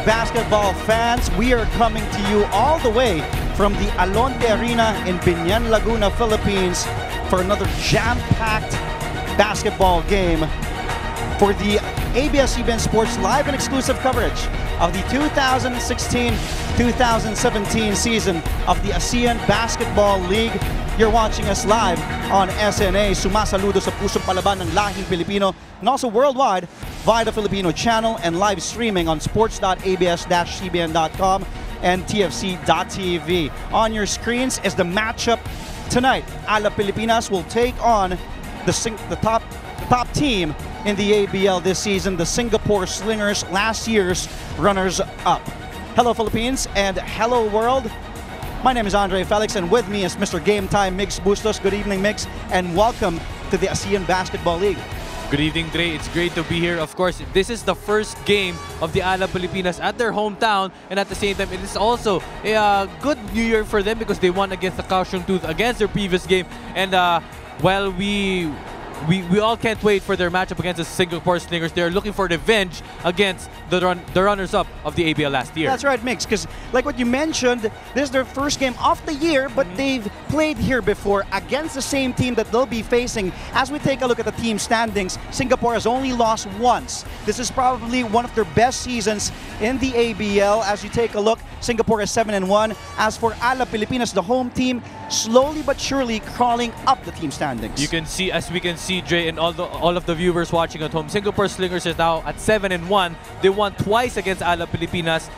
basketball fans. We are coming to you all the way from the Alonte Arena in Biñan, Laguna, Philippines for another jam-packed basketball game for the ABS-CBN Sports live and exclusive coverage of the 2016-2017 season of the Asean Basketball League. You're watching us live on SNA. Sumasaludo sa pusong palaban ng lahing Pilipino and also worldwide via the Filipino channel and live streaming on sports.abs-cbn.com and tfc.tv. On your screens is the matchup tonight. Alab Pilipinas will take on the top team in the ABL this season, the Singapore Slingers, last year's runners-up. Hello Philippines and hello world. My name is Andre Felix and with me is Mr. Game Time Mix Bustos. Good evening, Mix, and welcome to the Asean Basketball League. Good evening, Dre. It's great to be here. Of course, this is the first game of the Alab Pilipinas at their hometown, and at the same time, it is also a good New Year for them because they won against the Kaohsiung Tooth against their previous game. And well, we all can't wait for their matchup against the Singapore Slingers. They're looking for revenge against the runners-up of the ABL last year. That's right, Mix, because like what you mentioned, this is their first game of the year, but they've played here before against the same team that they'll be facing. As we take a look at the team standings, Singapore has only lost once. This is probably one of their best seasons in the ABL. As you take a look, Singapore is 7-1. As for Alab Pilipinas, the home team, slowly but surely crawling up the team standings. You can see, as we can see, Dre, and all of the viewers watching at home, Singapore Slingers is now at 7-1. They won twice against Alab Pilipinas,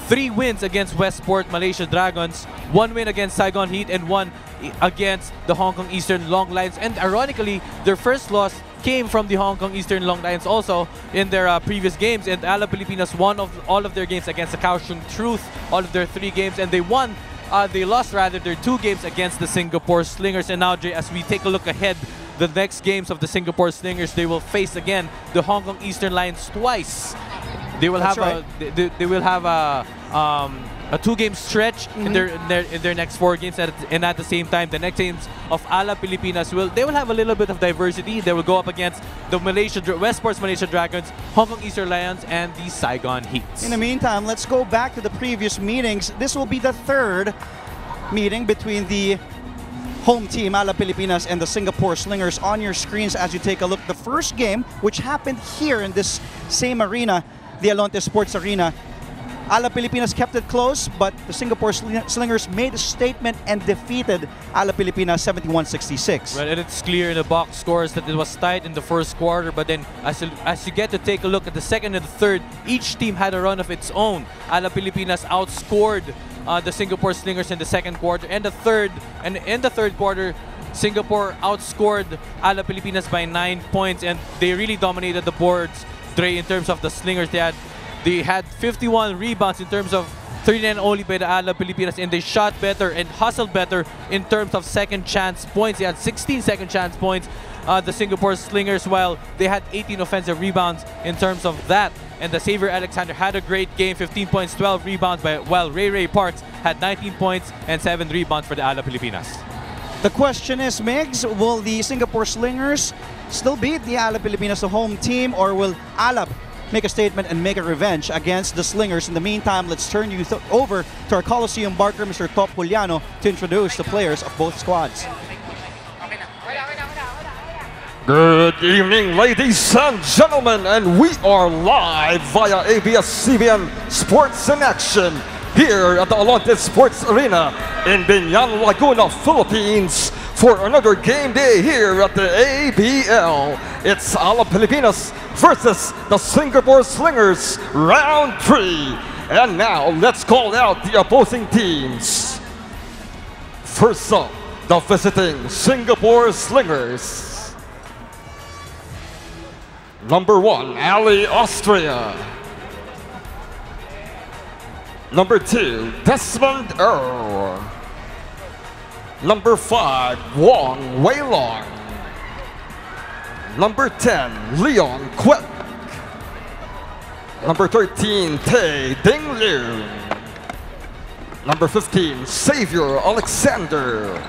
3 wins against Westport Malaysia Dragons, 1 win against Saigon Heat, and 1 against the Hong Kong Eastern Long Lions. And ironically, their first loss came from the Hong Kong Eastern Long Lions also in their previous games. And Alab Pilipinas won all of their games against the Kaohsiung Tooth, all of their 3 games, and they lost rather their 2 games against the Singapore Slingers. And now, Jay, as we take a look ahead, the next games of the Singapore Slingers, they will face again the Hong Kong Eastern Lions twice. They will have a 2-game stretch in their next 4 games, and at the same time, the next games of Alab Pilipinas will have a little bit of diversity. They will go up against the Westport's Malaysia Dragons, Hong Kong Eastern Lions, and the Saigon Heat. In the meantime, let's go back to the previous meetings. This will be the 3rd meeting between the home team, Alab Pilipinas, and the Singapore Slingers on your screens as you take a look. The first game, which happened here in this same arena, the Alonte Sports Arena, Alab Pilipinas kept it close, but the Singapore Slingers made a statement and defeated Alab Pilipinas 71-66. Well, and it's clear in the box scores that it was tight in the first quarter, but then as you get to take a look at the second and the third, each team had a run of its own. Alab Pilipinas outscored the Singapore Slingers in the second quarter, and in the third quarter, Singapore outscored Alab Pilipinas by 9 points, and they really dominated the boards, Dre, in terms of the Slingers. They had 51 rebounds in terms of 39 only by the Alab Pilipinas, and they shot better and hustled better in terms of second chance points. They had 16 second chance points. The Singapore Slingers, while they had 18 offensive rebounds in terms of that. And the Xavier Alexander had a great game, 15 points, 12 rebounds, while Ray Parks had 19 points and 7 rebounds for the Alab Pilipinas. The question is, Migs, will the Singapore Slingers still beat the Alab Pilipinas, the home team, or will Alab make a statement and make a revenge against the Slingers? In the meantime, let's turn you over to our Coliseum barker, Mr. Top Juliano, to introduce the players of both squads. Good evening, ladies and gentlemen, and we are live via ABS-CBN Sports in Action here at the Alonte Sports Arena in Biñan, Laguna, Philippines for another game day here at the ABL. It's Alab Pilipinas versus the Singapore Slingers, round 3. And now let's call out the opposing teams. First up, the visiting Singapore Slingers. Number 1, Ali Austria. Number 2, Desmond Earl. Number 5, Wong Weilong. Number 10, Leon Quet. Number 13, Tae Ding Liu. Number 15, Xavier Alexander.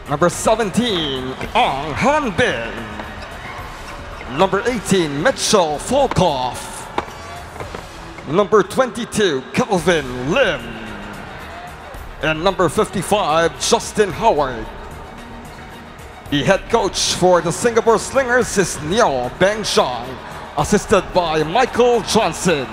Number 17, Ong Han Bin. Number 18, Mitchell Folkoff. number 22, Kelvin Lim, and number 55, Justin Howard. The head coach for the Singapore Slingers is Neo Beng Zhang, assisted by Michael Johnson.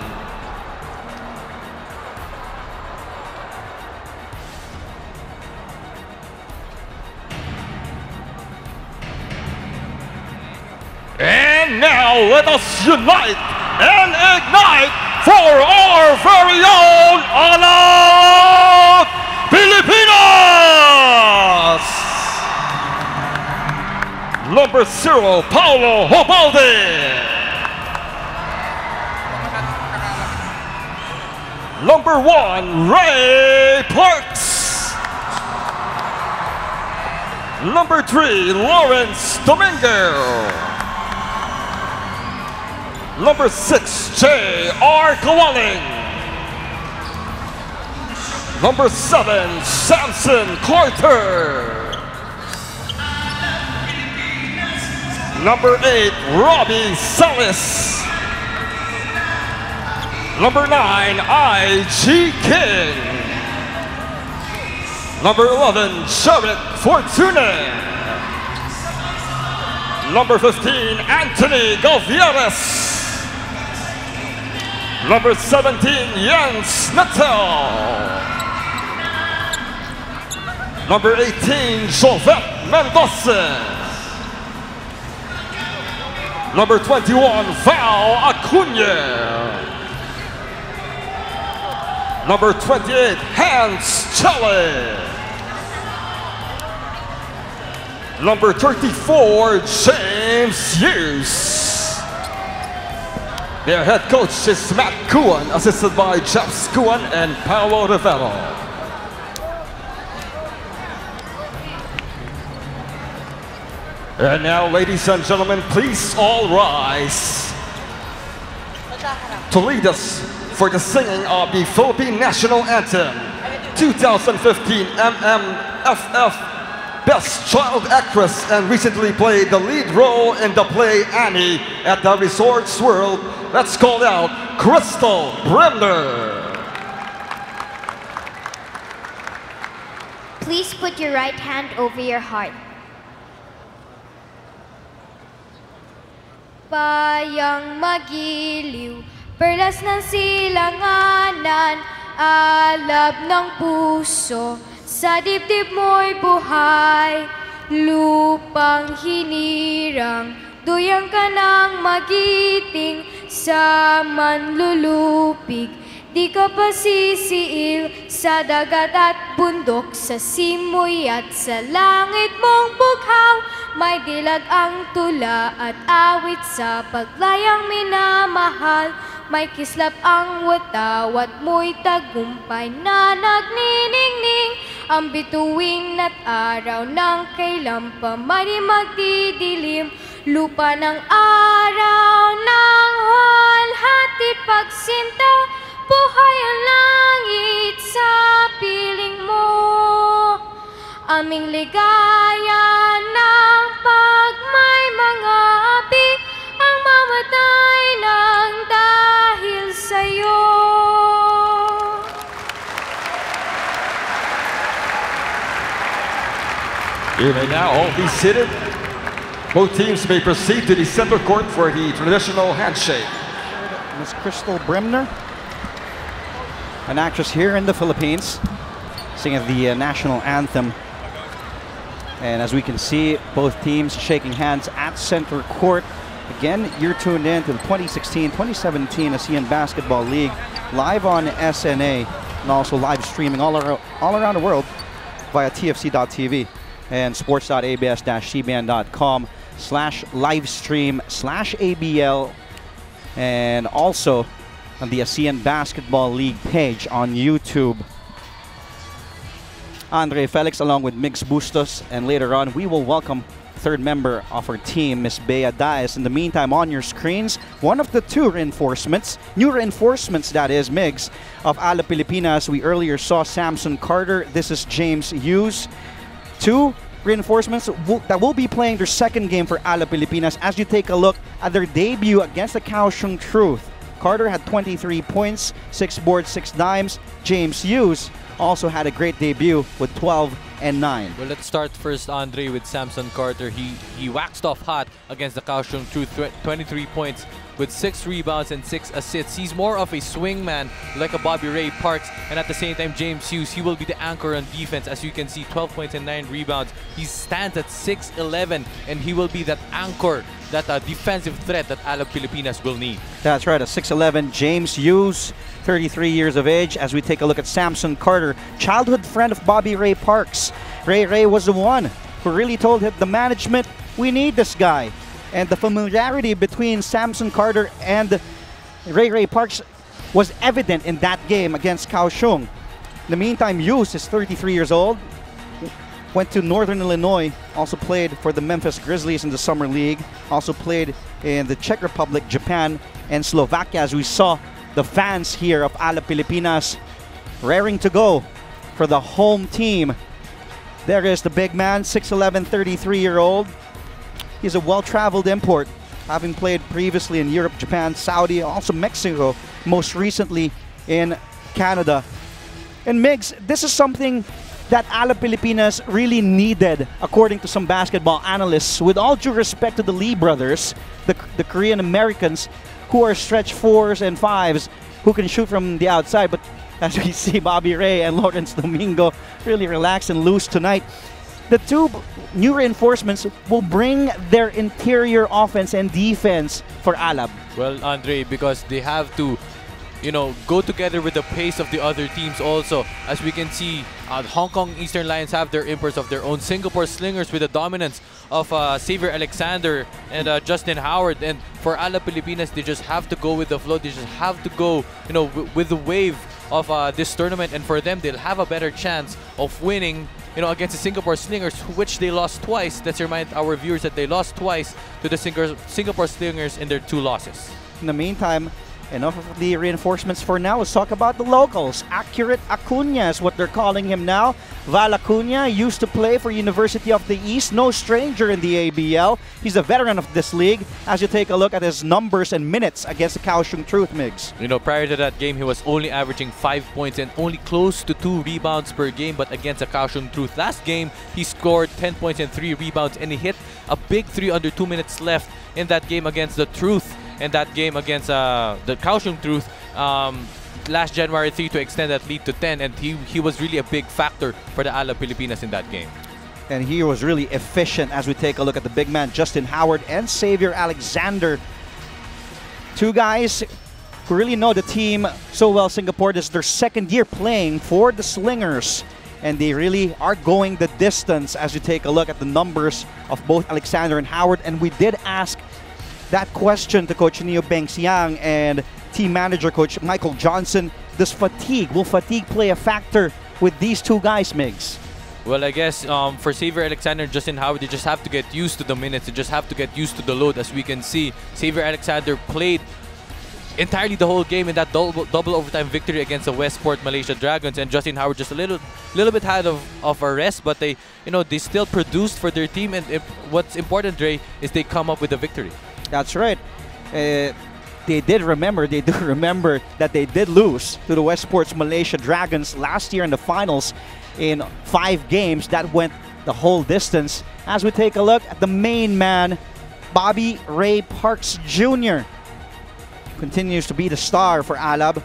And now let us unite and ignite for our very own Alab Pilipinas! Number 0, Paulo Hobalde. Number 1, Ray Parks. Number 3, Lawrence Domingo. Number 6, J.R. Kawaling. Number 7, Samson Carter. Number 8, Robbie Salas. Number 9, I.G. King. Number 11, Jared Fortune. Number 15, Anthony Galvieres. Number 17, Jens Nettel. Number 18, Jovette Mendoza. Number 21, Val Acuna. Number 28, Hans Chelle. Number 34, James Hughes. Their head coach is Matt Kuan, assisted by Jeff Kuan and Paolo Rivero. And now, ladies and gentlemen, please all rise to lead us for the singing of the Philippine National Anthem 2015 MMFF Best Child Actress, and recently played the lead role in the play Annie at the Resorts World. Let's call out Crystal Bremner. Please put your right hand over your heart. Bayang magiliw, perlas ng silanganan, alab ng puso, sa dibdib mo'y buhay, lupang hinirang, duyang ka ng magiting, sa manlulupig, di ka pasisiil, sa dagat at bundok, sa simoy at sa langit mong bughaw, may dilag ang tula at awit sa paglayang minamahal, may kislap ang watawat mo'y tagumpay na nagniningning, ang bituin at araw ng kailan pa may magdidilim, lupa ng araw ng hatid pagsinta, buhay ang langit sa piling mo, aming ligaya ng pag may mga api, ang mamatay ng dahil sa'yo. You may now all be seated. Both teams may proceed to the center court for the traditional handshake. Miss Crystal Bremner, an actress here in the Philippines, singing the national anthem. And as we can see, both teams shaking hands at center court. Again, you're tuned in to the 2016-2017 Asean Basketball League, live on SNA, and also live streaming all around the world via TFC.tv and sports.abs-cbn.com/livestream/ABL, and also on the Asean Basketball League page on YouTube. Andre Felix along with Migs Bustos, and later on we will welcome third member of our team, Miss Bea Daes. In the meantime, on your screens, one of the two reinforcements, new reinforcements that is, Migs, of Alab Pilipinas. We earlier saw Samson Carter. This is James Hughes. Two reinforcements that will be playing their second game for Alab Pilipinas as you take a look at their debut against the Kaohsiung Truth Carter had 23 points, 6 boards, 6 dimes. James Hughes also had a great debut with 12 and 9. Well, let's start first, Andre, with Samson Carter. He waxed off hot against the Kaohsiung Truth, 23 points with 6 rebounds and 6 assists. He's more of a swingman like a Bobby Ray Parks, and at the same time, James Hughes, he will be the anchor on defense. As you can see, 12 points and 9 rebounds. He stands at 6'11", and he will be that anchor, that defensive threat that Alab Pilipinas will need. That's right, a 6'11" James Hughes, 33 years of age. As we take a look at Samson Carter, childhood friend of Bobby Ray Parks. Ray was the one who really told the management, we need this guy. And the familiarity between Samson Carter and Ray Parks was evident in that game against Kaohsiung. In the meantime, Hughes is 33 years old, went to Northern Illinois, also played for the Memphis Grizzlies in the Summer League, also played in the Czech Republic, Japan, and Slovakia. As we saw the fans here of Alab Pilipinas raring to go for the home team. There is the big man, 6'11", 33-year-old. He's a well-traveled import, having played previously in Europe, Japan, Saudi, also Mexico, most recently in Canada. And Migs, this is something that Alab Pilipinas really needed, according to some basketball analysts. With all due respect to the Lee brothers, the Korean Americans, who are stretch 4s and 5s, who can shoot from the outside. But as we see, Bobby Ray and Lawrence Domingo really relaxed and loose tonight. The two new reinforcements will bring their interior offense and defense for Alab. Well, Andre, because they have to, go together with the pace of the other teams also. As we can see, Hong Kong Eastern Lions have their imports of their own. Singapore Slingers with the dominance of Xavier Alexander and Justin Howard. And for Alab Pilipinas, they just have to go with the flow. They just have to go, with the wave of this tournament. And for them, they'll have a better chance of winning, against the Singapore Slingers, which they lost twice. Let's remind our viewers that they lost twice to the Singapore Slingers in their 2 losses. In the meantime, enough of the reinforcements for now. Let's talk about the locals. Accurate Acuna is what they're calling him now. Val Acuna used to play for University of the East. No stranger in the ABL. He's a veteran of this league. As you take a look at his numbers and minutes against the Kaohsiung Truth, Migs. Prior to that game, he was only averaging 5 points and only close to 2 rebounds per game. But against the Kaohsiung Truth last game, he scored 10 points and 3 rebounds. And he hit a big 3 under 2 minutes left in that game against the Truth. And that game against the Kaohsiung Truth last January 3 to extend that lead to 10. And he was really a big factor for the Alab Pilipinas in that game. And he was really efficient as we take a look at the big man, Justin Howard and Xavier Alexander. 2 guys who really know the team so well. Singapore, this is their 2nd year playing for the Slingers. And they really are going the distance as you take a look at the numbers of both Alexander and Howard. And we did ask that question to Coach Neo Bengsiang and team manager Coach Michael Johnson. Will fatigue play a factor with these 2 guys, Migs? Well, I guess for Xavier Alexander and Justin Howard, they just have to get used to the minutes. They just have to get used to the load. As we can see, Xavier Alexander played entirely the whole game in that double overtime victory against the Westport Malaysia Dragons, and Justin Howard just a little bit had of a rest, but they still produced for their team. And what's important, Dre, is they come up with a victory. That's right. They do remember that they did lose to the Westports Malaysia Dragons last year in the finals in 5 games. That went the whole distance. As we take a look at the main man, Bobby Ray Parks Jr. continues to be the star for Alab.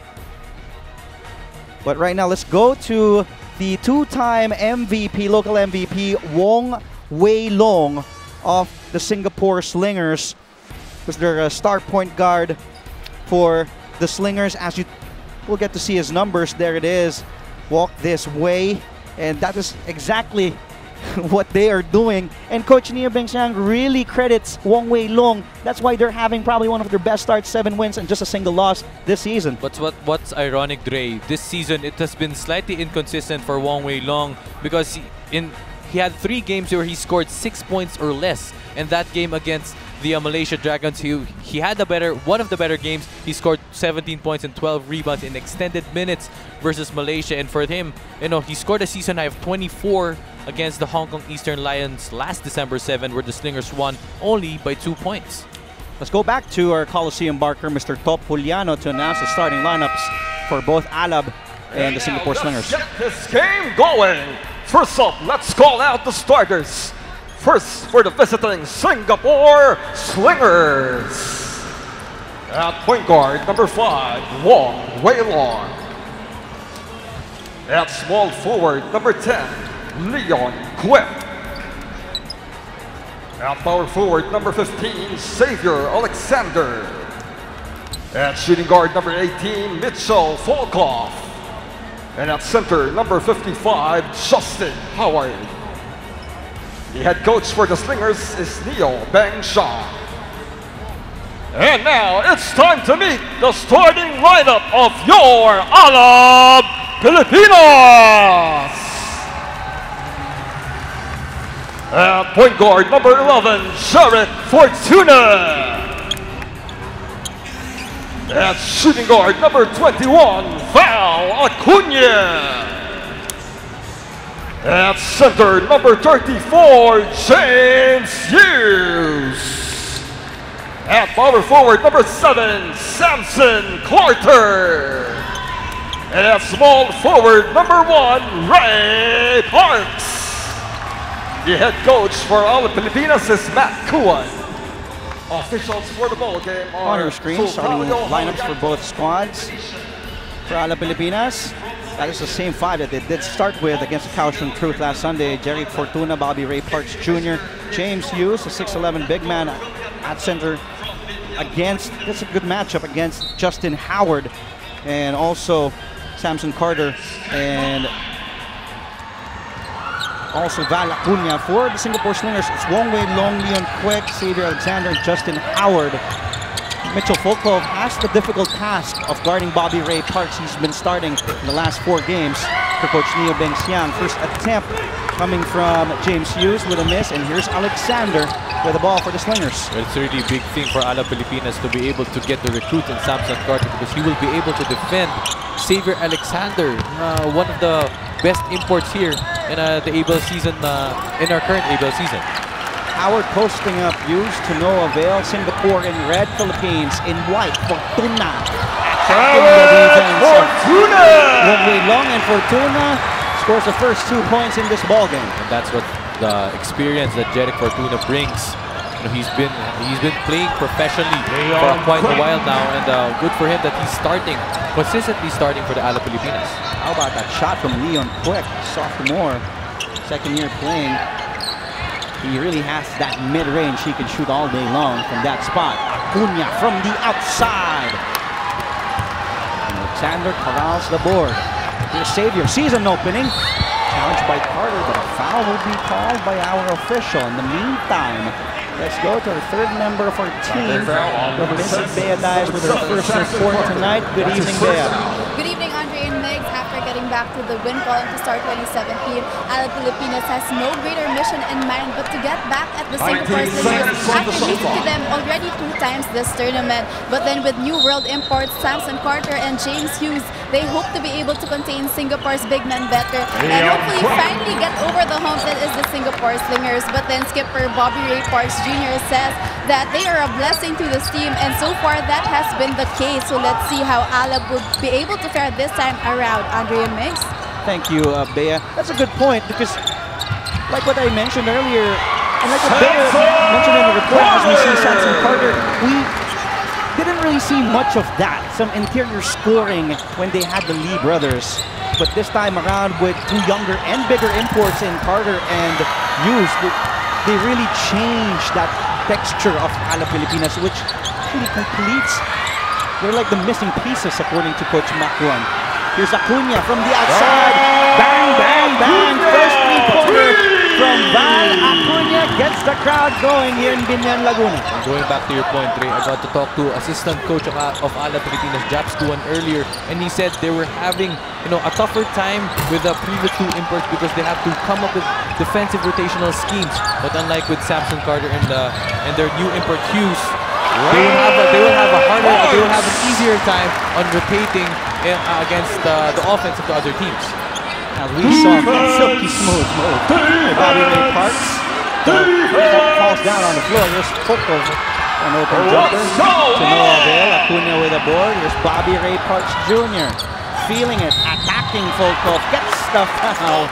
But right now, let's go to the 2-time MVP, local MVP, Wong Wei Long of the Singapore Slingers. Was their star point guard for the Slingers. As you will get to see his numbers, there it is. Walk this way. And that is exactly what they are doing. And Coach Neo Bengsiang really credits Wong Wei Long. That's why they're having probably one of their best starts, 7 wins and just a single loss this season. But what's ironic, Dre, this season it has been slightly inconsistent for Wong Wei Long, because he had 3 games where he scored 6 points or less. And that game against the Malaysia Dragons, he had one of the better games. He scored 17 points and 12 rebounds in extended minutes versus Malaysia. And for him, he scored a season high of 24 against the Hong Kong Eastern Lions last December 7, where the Slingers won only by 2 points. Let's go back to our Coliseum barker, Mr. Top Juliano, to announce the starting lineups for both Alab and the Singapore Slingers. Let's get this game going. First up, let's call out the starters. First, for the visiting Singapore Slingers. At point guard, number 5, Wong Wei Long. At small forward, number 10, Leon Quip. At power forward, number 15, Xavier Alexander. At shooting guard, number 18, Mitchell Volkov. And at center, number 55, Justin Howard. The head coach for the Slingers is Neo Beng Shah. And now it's time to meet the starting lineup of your Alab Pilipinas. At point guard, number 11, Jared Fortuna. At shooting guard, number 21, Val Acuna. At center, number 34, James Hughes. At power forward, number 7, Samson Carter. And at small forward, number 1, Ray Parks. The head coach for Alab Pilipinas is Matt Kuan. Officials for the ball game are On your screen, starting lineups for both squads. For Alab Pilipinas, that is the same 5 that they did start with against Kaohsiung Truth last Sunday. Jerry Fortuna, Bobby Ray Parks Jr., James Hughes, a 6'11" big man at center. That's a good matchup against Justin Howard, and also Samson Carter, and also Val Acuna. For the Singapore Slingers, it's Wong Wei Long, Leon Quick, Xavier Alexander, and Justin Howard. Mitchell Volkov has the difficult task of guarding Bobby Ray Parks. He's been starting in the last 4 games for Coach Neo Beng Siang. First attempt coming from James Hughes with a miss, and here's Alexander with the ball for the Slingers. Well, it's a really big thing for Alab Pilipinas to be able to get the recruit in Samson Carter, because he will be able to defend Xavier Alexander, one of the best imports here in the ABL season, in our current ABL season. Howard posting up, used to no avail. Singapore in red, Philippines in white. Fortuna attacking the defense. Fortuna! Wong Wei Long, and Fortuna scores the first 2 points in this ball game. And that's what the experience that Jeric Fortuna brings. You know, he's been playing professionally for quite a while now, and good for him that he's consistently starting for the Alab Pilipinas. How about that shot from Leon Quick, sophomore, second year playing. He really has that mid-range. He can shoot all day long from that spot. Acuna from the outside. And Alexander corrals the board. Here's Xavier, sees an opening. Challenged by Carter, but a foul will be called by our official. In the meantime, let's go to our 3rd member of our team. Mrs. Bea Dias with her first report tonight. Good evening, Bea. Good evening, Andre and Megs. After getting back to the win column to start 2017, Alab Pilipinas has no greater mission in mind but to get back at the Singapore Slingers after losing to them already 2 times this tournament. But then with new world imports, Samson Carter and James Hughes, they hope to be able to contain Singapore's big men better and hopefully finally get over the hump that is the Singapore Slingers. But then skipper Bobby Ray Parks Jr. says that they are a blessing to this team, and so far that has been the case. So let's see how Alab will be able to fare this time around. Andre and Mix. Thank you, Bea. That's a good point, because like what I mentioned earlier, and like what Bea mentioned in the report, as we see Samson Carter, we didn't really see much of that. Some interior scoring when they had the Lee brothers. But this time around, with 2 younger and bigger imports in Carter and Hughes, they really changed that texture of Alab Pilipinas, which really completes. They're like the missing pieces, according to Coach Makuan. Here's Acuna from the outside. Bang, bang, bang. First 3-pointer from Val Acuna gets the crowd going here in Binyan, Laguna. And going back to your point, Ray, I got to talk to assistant coach of Alab Pilipinas, Japs Duan, earlier, and he said they were having a tougher time with the previous 2 imports because they have to come up with defensive rotational schemes. But unlike with Samson Carter and their new import Hughes, they will have an easier time on rotating against the offense of the other teams. As we saw from silky smooth move, Bobby Ray Parks falls down on the floor. Here's Volkov An open jumper to no avail. Acuna with a board. Here's Bobby Ray Parks Jr. Feeling it, attacking Volkov. Gets the foul.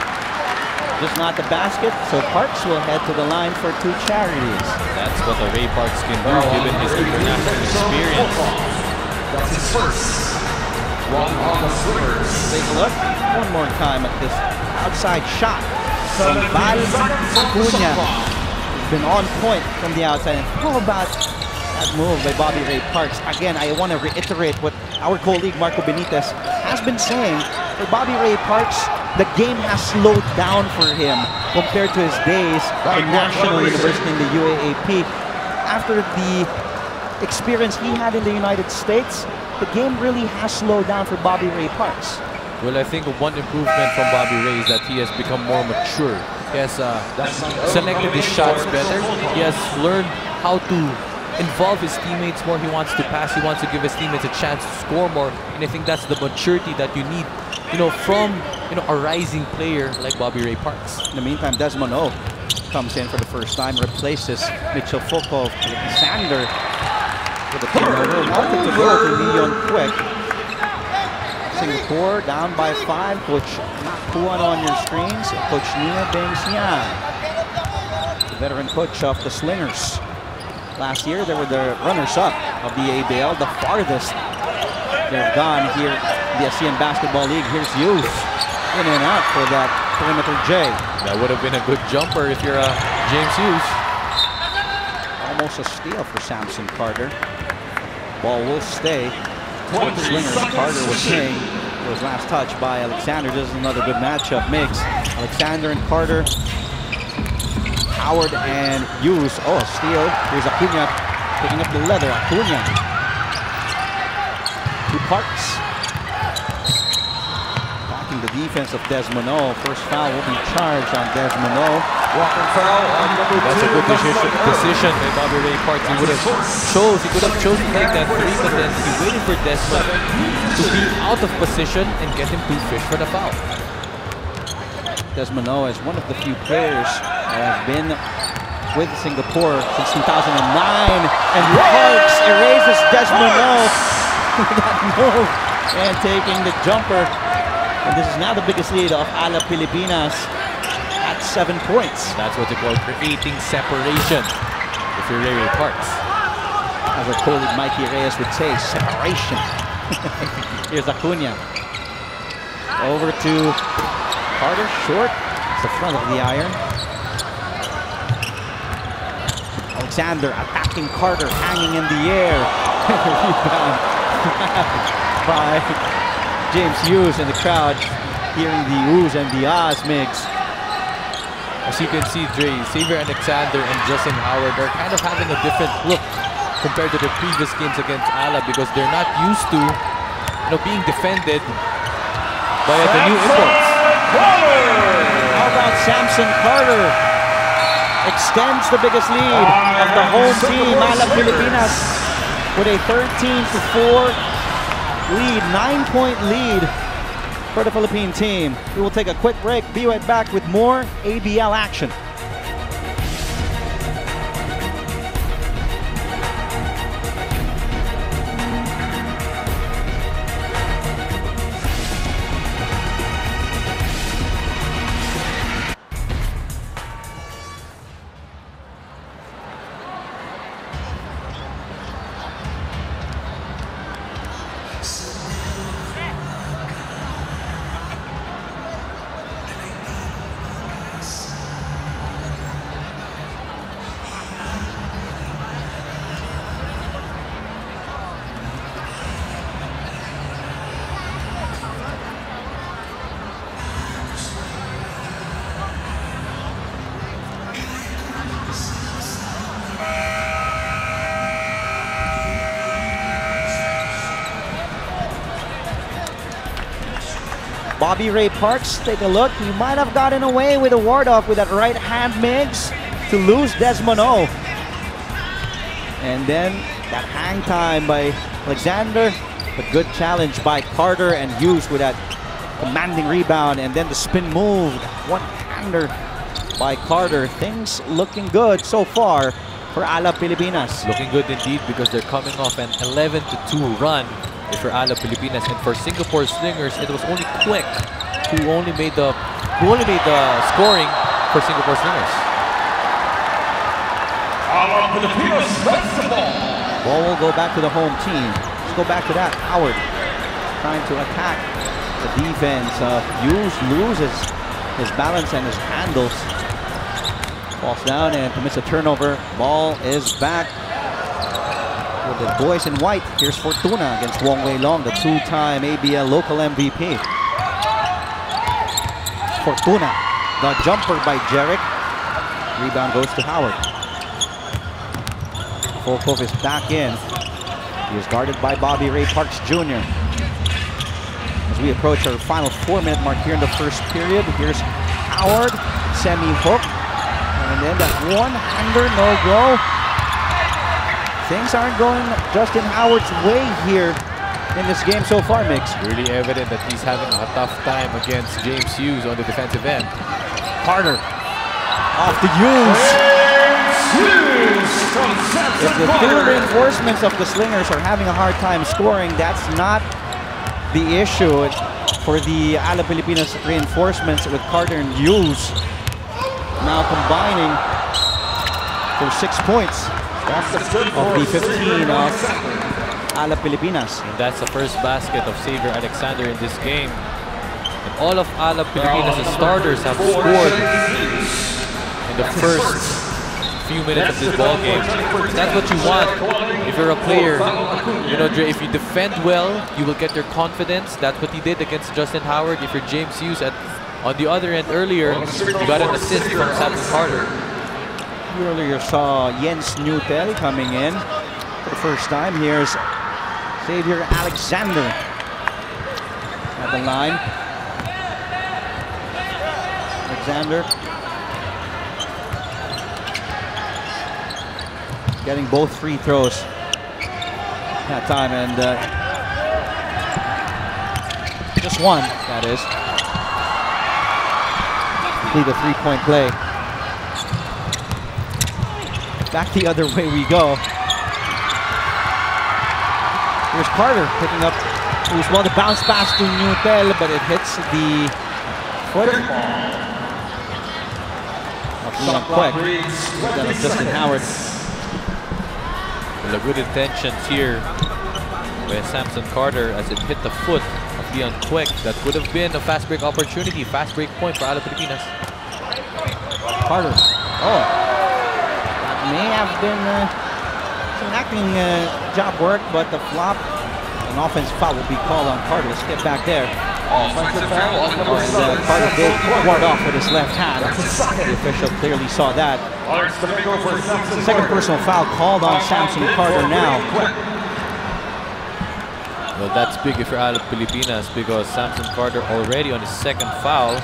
Just not the basket, so Parks will head to the line for 2 charities. That's what the Ray Parks can do given his international experience. That's his first one on the Slingers. Take a look one more time at this outside shot from Val Acuna. He's been on point from the outside. And how about that move by Bobby Ray Parks? Again, I want to reiterate what our colleague Marco Benitez has been saying. For Bobby Ray Parks, the game has slowed down for him compared to his days in National University in the UAAP. After the experience he had in the United States, the game really has slowed down for Bobby Ray Parks. Well, I think one improvement from Bobby Ray is that he has become more mature. He has selected his shots better. He has learned how to involve his teammates more. He wants to pass. He wants to give his teammates a chance to score more. And I think that's the maturity that you need, from a rising player like Bobby Ray Parks. In the meantime, Desmond O comes in for the first time, replaces Mitchell Volkov. Alexander with the turnover. Wanted to go to Leon quick. Singapore down by 5. Coach Puan on your screens. Coach Nia Beng Sian, the veteran coach of the Slingers. Last year, they were the runners-up of the ABL, the farthest they've gone here in the Asean Basketball League. Here's Hughes in and out for that perimeter J. That would have been a good jumper if you're James Hughes. Almost a steal for Samson Carter. Ball will stay. The Slingers, Carter was saying was last touch by Alexander. This is another good matchup. Mix. Alexander and Carter. Howard and Hughes. Oh, a steal. Here's Acuna picking up the leather. Acuna to Parks. Blocking the defense of Desmond O. First foul will be charged on Desmond O. Walker foul on number 2. That's a good decision by Bobby Ray Parks. He could have chosen to take that 3, but then he waited for Desmond to be out of position and get him to fish for the foul. Desmond O is one of the few players that have been with Singapore since 2009. And Parks erases Desmond O with that move and taking the jumper. And this is now the biggest lead of Alab Pilipinas at 7 points. That's what they call creating separation if you're Ray Parks. As our colleague Mikey Reyes would say, separation. Here's Acuna. Over to Carter, short. It's the front of the iron. Alexander attacking Carter, hanging in the air. Rebound by James Hughes in the crowd, hearing the oohs and the ahs, Migs. As you can see, Dre, Xavier Alexander and Justin Howard are kind of having a different look compared to the previous games against Alab because they're not used to being defended by the new imports. How about Samson Carter? Extends the biggest lead of the home team, Alab Pilipinas, with a 13-4 lead, 9-point lead for the Philippine team. We will take a quick break, be right back with more ABL action. Bobby Ray Parks, take a look. He might have gotten away with a ward-off with that right hand mix to lose Desmond O. And then that hang time by Alexander, a good challenge by Carter and Hughes with that commanding rebound, and then the spin move, one-hander by Carter. Things looking good so far for Alab Pilipinas. Looking good indeed because they're coming off an 11-2 run for Alab Pilipinas, and for Singapore Slingers, it was only Quick who only made the scoring for Singapore Slingers. Alab Pilipinas gets the ball. Ball will go back to the home team. Let's go back to that. Howard trying to attack the defense. Hughes loses his balance and his handles. Falls down and commits a turnover. Ball is back with the boys in white. Here's Fortuna against Wong Wei Long, the two-time ABL local MVP. Fortuna, the jumper by Jerick. Rebound goes to Howard. Volkov is back in. He is guarded by Bobby Ray Parks Jr. As we approach our final 4-minute mark here in the first period, here's Howard, semi-hook. And then that one-hander, no go. Things aren't going Justin Howard's way here in this game so far, Mix. Really evident that he's having a tough time against James Hughes on the defensive end. Carter off the Hughes. If the two reinforcements of the Slingers are having a hard time scoring, that's not the issue for the Alab Pilipinas reinforcements with Carter and Hughes now combining for 6 points of the 15 of Alab Pilipinas. And that's the first basket of Xavier Alexander in this game. And all of Alab Pilipinas' starters have scored in the first few minutes of this ball game. That's what you want if you're a player. You know, if you defend well, you will get your confidence. That's what he did against Justin Howard. If you're James Hughes on the other end earlier, you got an assist from Samson Carter. You earlier saw Jens Newtel coming in for the first time. Here's Xavier Alexander at the line. Alexander getting both free throws that time, and just one, that is. Complete a three-point play. Back the other way we go. Here's Carter picking up who's well, the bounce pass to Newtel, but it hits the foot of Leon Quick instead of Justin Howard. The good intentions here by Samson Carter as it hit the foot of Leon Quick. That would have been a fast break opportunity, fast break point for Alab Pilipinas. Carter. Oh, that may have been some acting job work, but the flop, an offensive foul will be called on Carter. Let's get back there. Offensive foul. And Carter did ward off with his left hand. The official clearly saw that. Second personal foul called on Samson Carter now. Well, that's big if you're Alab Pilipinas because Samson Carter already on his second foul.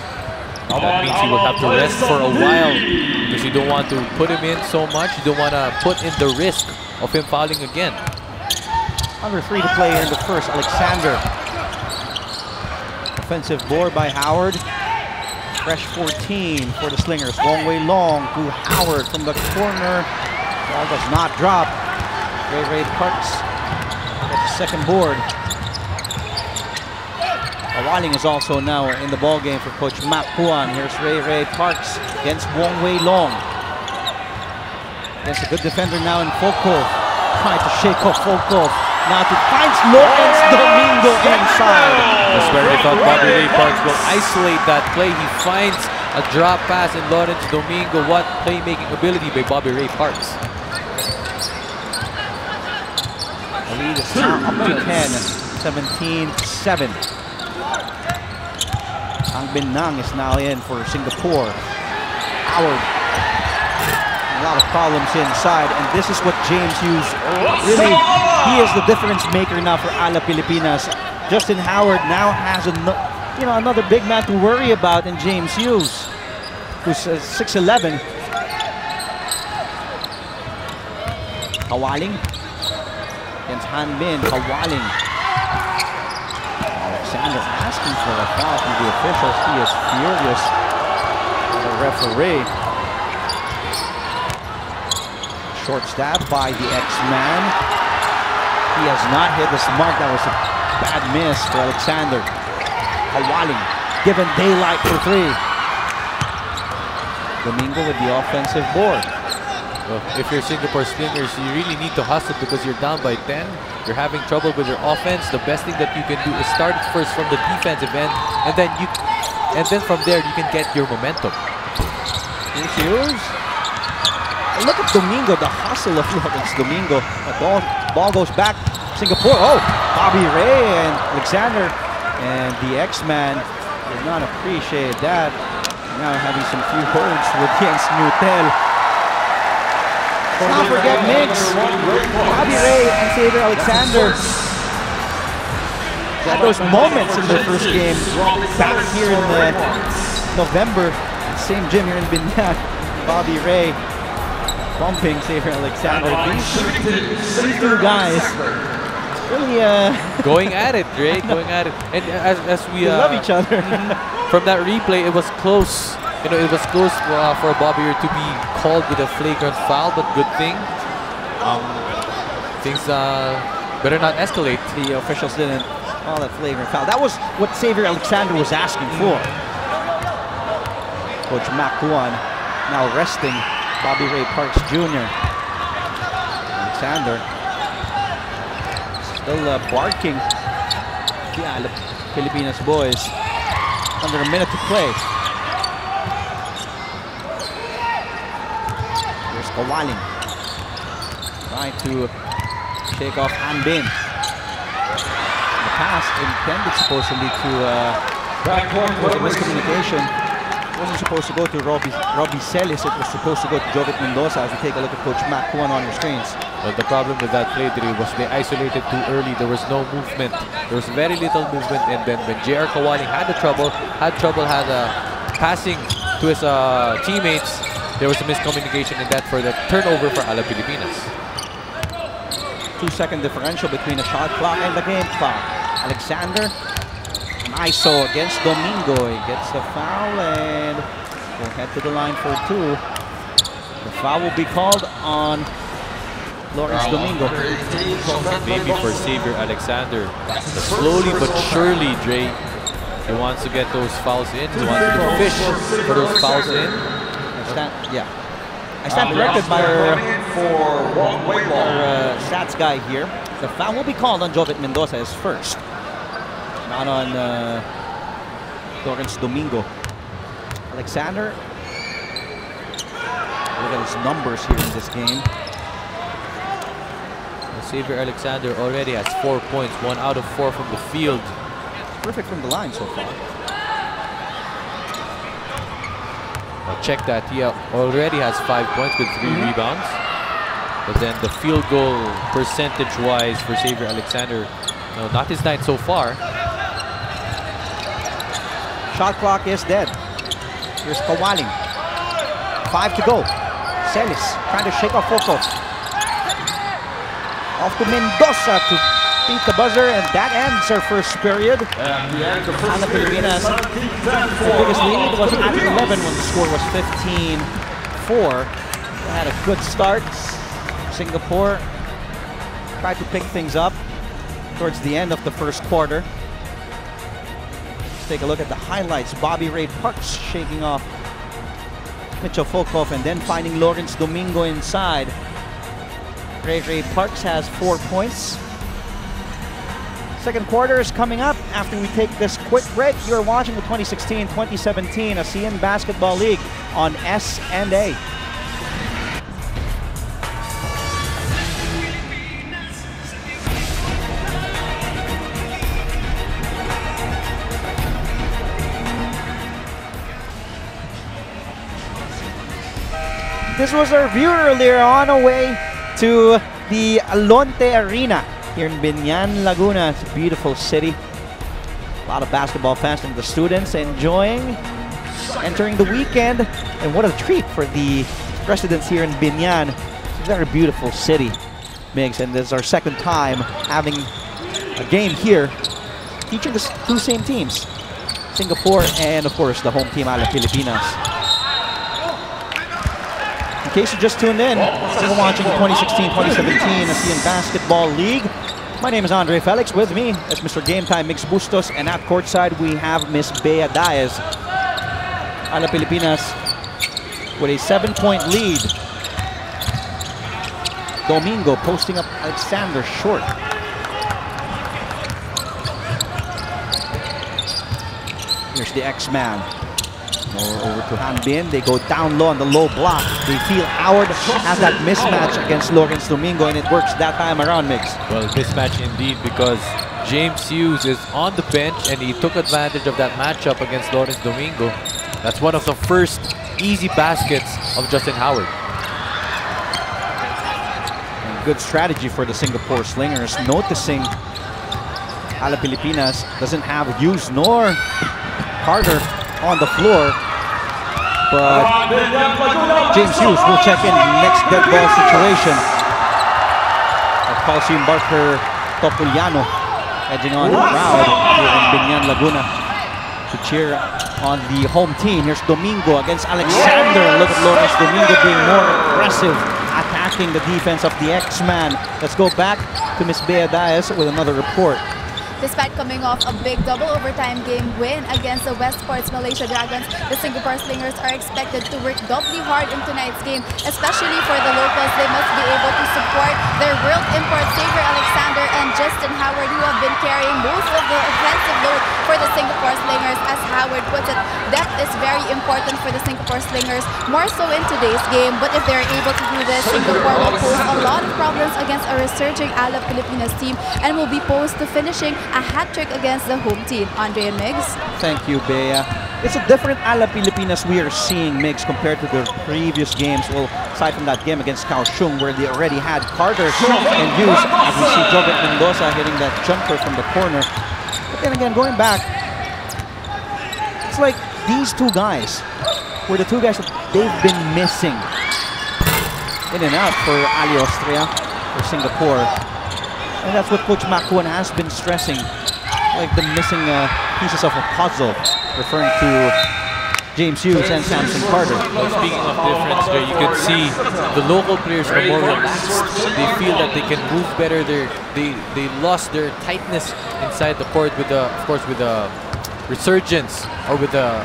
That means he will have to rest for a while because you don't want to put him in so much. You don't want to put in the risk of him fouling again. Under 3 to play in the first. Alexander. Offensive board by Howard. Fresh 14 for the Slingers. Wong Wei Long to Howard from the corner. Ball does not drop. Ray Parks gets the second board. Walling is also now in the ball game for Coach Matt Puan. Here's Ray Parks against Wong Wei Long. Against a good defender now in Volkov. Trying to shake off Volkov. Now to finds Lawrence Domingo inside. That's where they thought Bobby Ray Parks will isolate that play. He finds a drop pass in Lawrence Domingo. What playmaking ability by Bobby Ray Parks. The lead is now up to 10, 17-7. Ang Binang is now in for Singapore. Howard. A lot of problems inside, and this is what James Hughes really, he is the difference maker now for Alab Pilipinas. Justin Howard now has another big man to worry about in James Hughes, who's 6'11". Kawaling against Han Bin. Kawaling. Alexander asking for a foul from the officials. He is furious at the referee. Short stab by the X-Man. He has not hit this mark. That was a bad miss for Alexander. Kawaling given daylight for 3. Domingo with the offensive board. Well, if you're Singapore Slingers, you really need to hustle because you're down by 10. You're having trouble with your offense. The best thing that you can do is start first from the defensive end, and then from there you can get your momentum. Here's Hughes. Look at Domingo, the hustle of Lawrence Domingo. The ball goes back. Singapore. Oh, Bobby Ray and Alexander, and the X-Man did not appreciate that. Now having some few words with Jens Newtel. Let's not forget Mix, Bobby Ray, and Xavier Alexander had those moments in their first game back here in November. Same gym here in Binyan. Bobby Ray bumping Xavier Alexander. These two guys really going at it, Dre. Going at it. And as we love each other. From that replay, it was close. You know, it was close for Bobby Ray to be called with a flagrant foul, but good thing. Things better not escalate. The officials didn't call that flagrant foul. That was what Xavier Alexander was asking for. Coach Makuan now resting Bobby Ray Parks Jr. Alexander still barking. Yeah, the Pilipinas boys. Under a minute to play. Here's Kawaling trying to shake off Hanbin. The pass intended supposedly to was a miscommunication. It wasn't supposed to go to Robbie Celis. It was supposed to go to Jovit Mendoza. As you take a look at Coach Makuan on your screens. Well, the problem with that play was they isolated too early. There was no movement. There was very little movement, and then when J.R. Kawaling had passing to his teammates, there was a miscommunication, and that for the turnover for Alab Pilipinas. 2-second differential between the shot clock and the game clock. Alexander, an ISO against Domingo. He gets the foul and will head to the line for 2. The foul will be called on Lawrence Domingo. Maybe for Xavier Alexander. Slowly but surely, Dre, he wants to get those fouls in. He wants to fish for those fouls in. I stand corrected by our stats guy here. The foul will be called on Jovit Mendoza as first, not on Lawrence Domingo. Alexander, look at his numbers here in this game. Xavier Alexander already has 4 points, 1 out of 4 from the field. Perfect from the line so far. Now check that, he already has 5 points with 3 rebounds. But then the field goal percentage-wise for Xavier Alexander, no, not his night so far. Shot clock is dead. Here's Kawaling. 5 to go. Celis trying to shake off Focus. Off to Mendoza to beat the buzzer, and that ends our first period. Alab Pilipinas, the biggest lead was at 11 when the score was 15-4. They had a good start. Singapore tried to pick things up towards the end of the first quarter. Let's take a look at the highlights. Bobby Ray Parks shaking off Mitchell Folkoff and then finding Lawrence Domingo inside. Ray Parks has 4 points. Second quarter is coming up after we take this quick break. You're watching the 2016-2017 Asean Basketball League on S&A. This was our view earlier on our way to the Alonte Arena here in Binyan, Laguna. It's a beautiful city. A lot of basketball fans and the students enjoying entering the weekend. And what a treat for the residents here in Binyan. It's a very beautiful city, Migs. And this is our second time having a game here featuring the two same teams, Singapore and, of course, the home team, Alab Pilipinas. case you just tuned in, we're watching the 2016-2017 Asean Basketball League. My name is Andre Felix. With me is Mr. Game Time Mix Bustos, and at courtside we have Miss Bea Diaz. Alab Pilipinas with a 7-point lead. Domingo posting up Alexander short. Here's the X-Man. Over to Hanbin. They go down low on the low block. They feel Howard has that mismatch against Lawrence Domingo, and it works that time around, Mix. Well, mismatch indeed, because James Hughes is on the bench and he took advantage of that matchup against Lawrence Domingo. That's one of the first easy baskets of Justin Howard. And good strategy for the Singapore Slingers, noticing Alab Pilipinas doesn't have Hughes nor Carter on the floor. But James Hughes will check in next dead ball situation. Coliseum Barker Topuliano edging on the crowd here in Binyan, Laguna to cheer on the home team. Here's Domingo against Alexander. Look at Lawrence Domingo being more aggressive, attacking the defense of the X-Man. Let's go back to Miss Bea Diaz with another report. Despite coming off a big double overtime game win against the Westports Malaysia Dragons, the Singapore Slingers are expected to work doubly hard in tonight's game, especially for the locals. They must be able to support their world import Xavier Alexander and Justin Howard, who have been carrying most of the offensive load for the Singapore Slingers. As Howard puts it, depth is very important for the Singapore Slingers, more so in today's game. But if they're able to do this, Singapore will pose a lot of problems against a resurging Alab Pilipinas team and will be posed to finishing a hat-trick against the home team. Andre and Migs. Thank you, Bea. It's a different Alab Pilipinas we are seeing, Migs, compared to the previous games. Well, aside from that game against Kaohsiung, where they already had Carter and Hughes, as we see Jobert Mendoza hitting that jumper from the corner. But then again, going back, it's like these two guys were the two guys that they've been missing. In and out for Ali Austria for Singapore. And that's what Coach Makuan has been stressing, like the missing pieces of a puzzle, referring to James Hughes and Samson Carter. Well, speaking of difference there, you can see the local players are more relaxed. They feel that they can move better. They lost their tightness inside the court with the, of course, with the resurgence or with the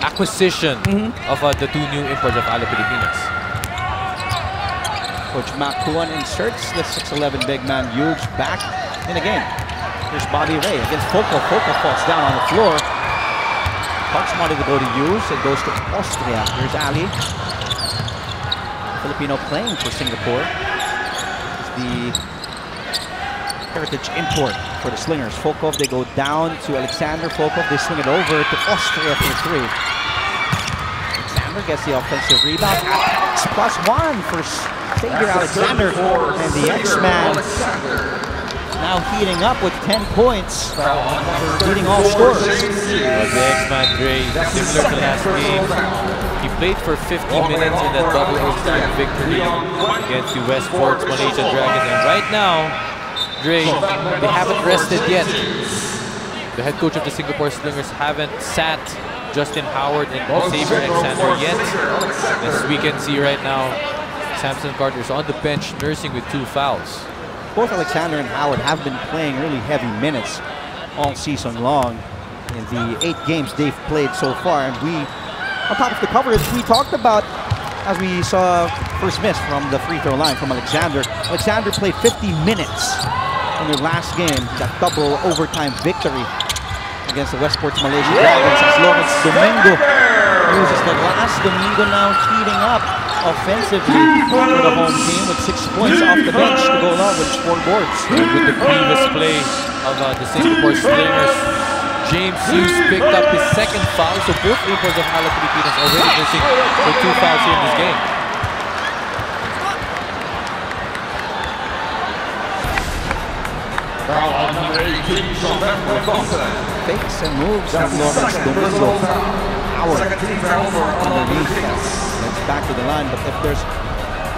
acquisition of the two new imports of Alab Pilipinas. Coach Makuan inserts the 6'11" big man Hughes back in the game. Here's Bobby Ray against Foco. Foco falls down on the floor. Parks wanted to go to Hughes. It goes to Austria. Here's Ali. Filipino playing for Singapore. It's the heritage import for the Slingers. Fokov, they go down to Alexander. Fokov, they swing it over to Austria for three. Alexander gets the offensive rebound. +1 for Xavier Alexander, and the X-Man now heating up with 10 points, leading all scorers. Well, the X-Man, Dre, similar to last game, he played for 50 minutes in that double overtime victory against the Westports Malaysia Dragons, and right now, Dre, they haven't rested yet. The head coach of the Singapore Slingers haven't sat Justin Howard and Xavier Alexander yet. As we can see right now, Samson Carter is on the bench nursing with 2 fouls. Both Alexander and Howard have been playing really heavy minutes all season long in the 8 games they've played so far. And we, on top of the coverage, we talked about, as we saw first miss from the free throw line from Alexander. Alexander played 50 minutes in their last game, that double overtime victory against the Westports Malaysia Dragons, as Lawrence Domingo uses the glass. Domingo now heating up offensively for the home team with 6 points off the bench to go along with 4 boards. And with the previous play of the Singapore Slingers, James Hughes picked up his 2nd foul, so both imports of Alab Pilipinas already missing for 2 fouls here in this game. Fakes and moves from Lawrence Domingo. Howard underneath. That's back to the line, but if there's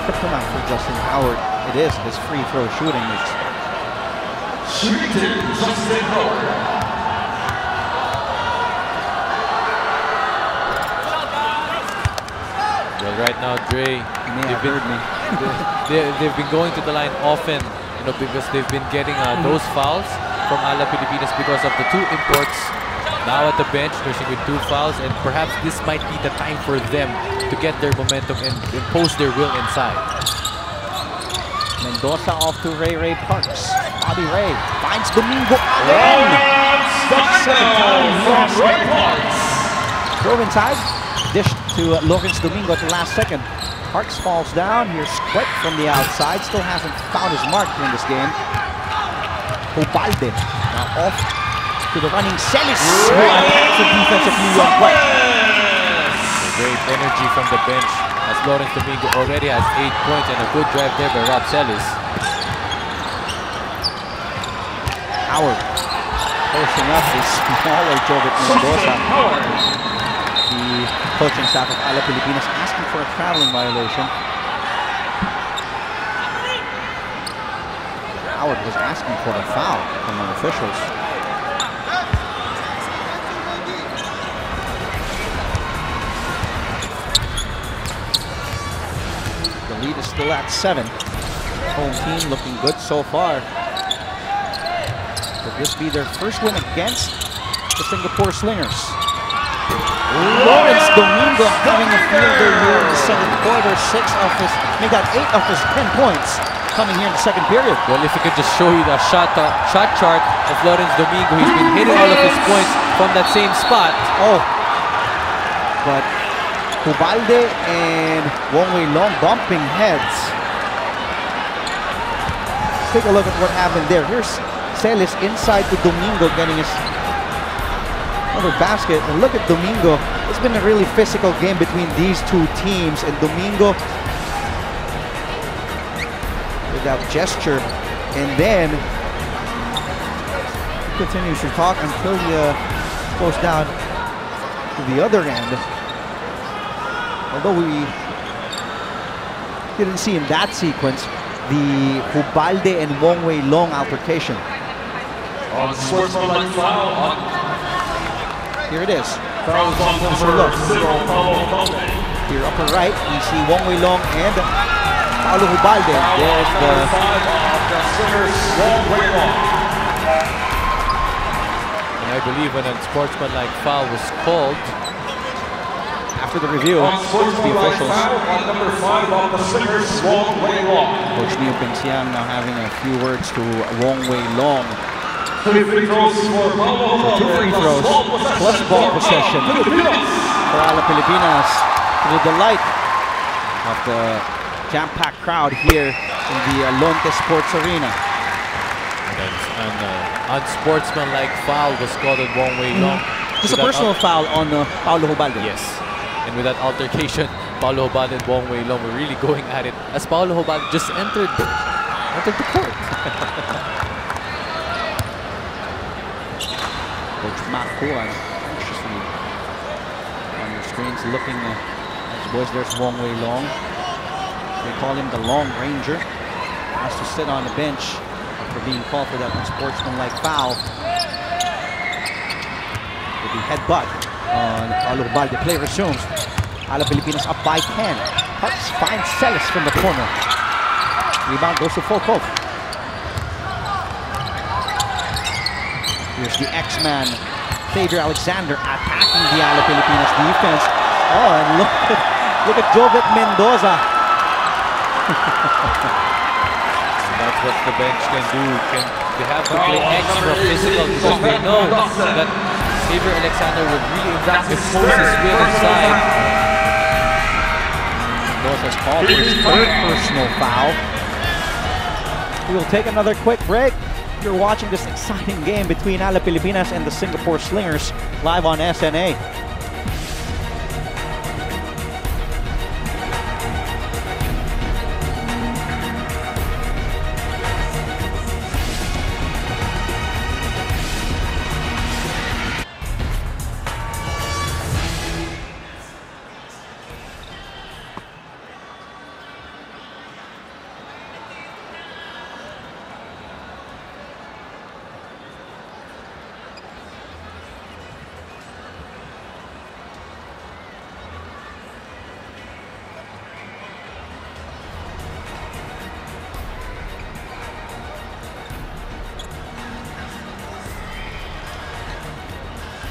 kryptonite for Justin Howard, it is his free throw shooting. Justin Howard. Well, right now, Dre, they've been going to the line often, you know, because they've been getting those fouls from Alab Pilipinas because of the two imports. Now at the bench, nursing with 2 fouls, and perhaps this might be the time for them to get their momentum and impose their will inside. Mendoza off to Ray Parks. Bobby Ray finds Domingo again. The second time he has drove inside, dished to Lawrence Domingo at the last second. Parks falls down. Here's quick from the outside. Still hasn't found his mark in this game. Ubalde now off to the running Celis, who attacks the defense of New York White. Great energy from the bench as Lawrence Domingo already has 8 points and a good drive there by Rob Celis. Howard posting up a smaller Jovit Mendoza. The coaching staff of Alab Pilipinas asking for a traveling violation. Howard was asking for a foul from the officials. The lead is still at 7. Home team looking good so far. Could this be their first win against the Singapore Slingers? Lawrence Domingo having a field day here in the second quarter. 8 of his 10 points coming here in the second period. Well, if we could just show you the shot chart of Lawrence Domingo, he's been hitting all of his points from that same spot. Oh, but Ubalde and Wong Wei Long bumping heads. Let's take a look at what happened there. Here's Celis inside to Domingo getting his another basket. And look at Domingo. It's been a really physical game between these two teams, and Domingo with that gesture, and then he continues to talk until he goes down to the other end. Although we didn't see in that sequence the Ubalde and Wong Wei Long altercation. On sportsmanlike foul. Here it is. Foul on closer look. Here upper right, we see Wong Wei Long and Paulo Ubalde. There's the And I believe when a sportsmanlike foul was called, after the review, the officials. Number 5 of the Slingers, Wong Wei Long. Coach Neo Pingsiang now having a few words to Wong Wei Long. 3 free throws for Paulo. 2 free throws plus ball possession for Alab Pilipinas, to the delight of the jam-packed crowd here in the Lonte Sports Arena. and an unsportsmanlike foul was called on Wong Wei Long. Just a personal foul on Paulo Ubalde. Yes. And with that altercation, Paulo Ubalde and Wong Wei Long were really going at it as Paulo Ubalde just entered the court. Coach Mac Juan anxiously on your screens looking at his boys. There's Wong Wei Long. They call him the Long Ranger. Has to sit on the bench after being called for that unsportsmanlike foul. With the headbutt on Paulo Ubalde. Play resumes. Alab Pilipinas up by 10. Parks finds Celis from the corner. Rebound goes to Volkov. Here's the X-Man, Xavier Alexander, attacking the Alab Pilipinas defense. Oh, and look at Jovit Mendoza. That's what the bench can do. They have to play extra physical because they know that Xavier Alexander will really impose his will inside. Mendoza's called for his third personal foul. We will take another quick break. You're watching this exciting game between Alab Pilipinas and the Singapore Slingers live on SNA.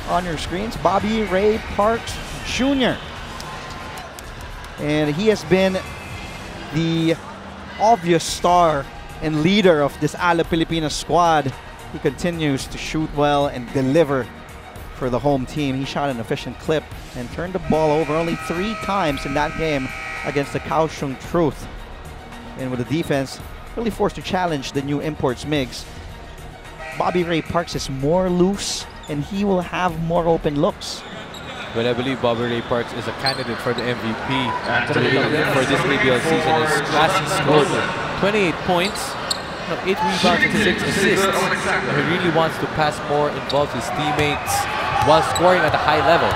on your screens, Bobby Ray Parks Jr. And he has been the obvious star and leader of this Alab Pilipinas squad. He continues to shoot well and deliver for the home team. He shot an efficient clip and turned the ball over only 3 times in that game against the Kaohsiung Truth. And with the defense really forced to challenge the new imports MIGs, Bobby Ray Parks is more loose and he will have more open looks. Well, I believe Bobby Ray Parks is a candidate for the MVP for this ABL season. His classy scored 28 points, 8 rebounds and 6 assists. He really wants to pass more, involve his teammates while scoring at a high level.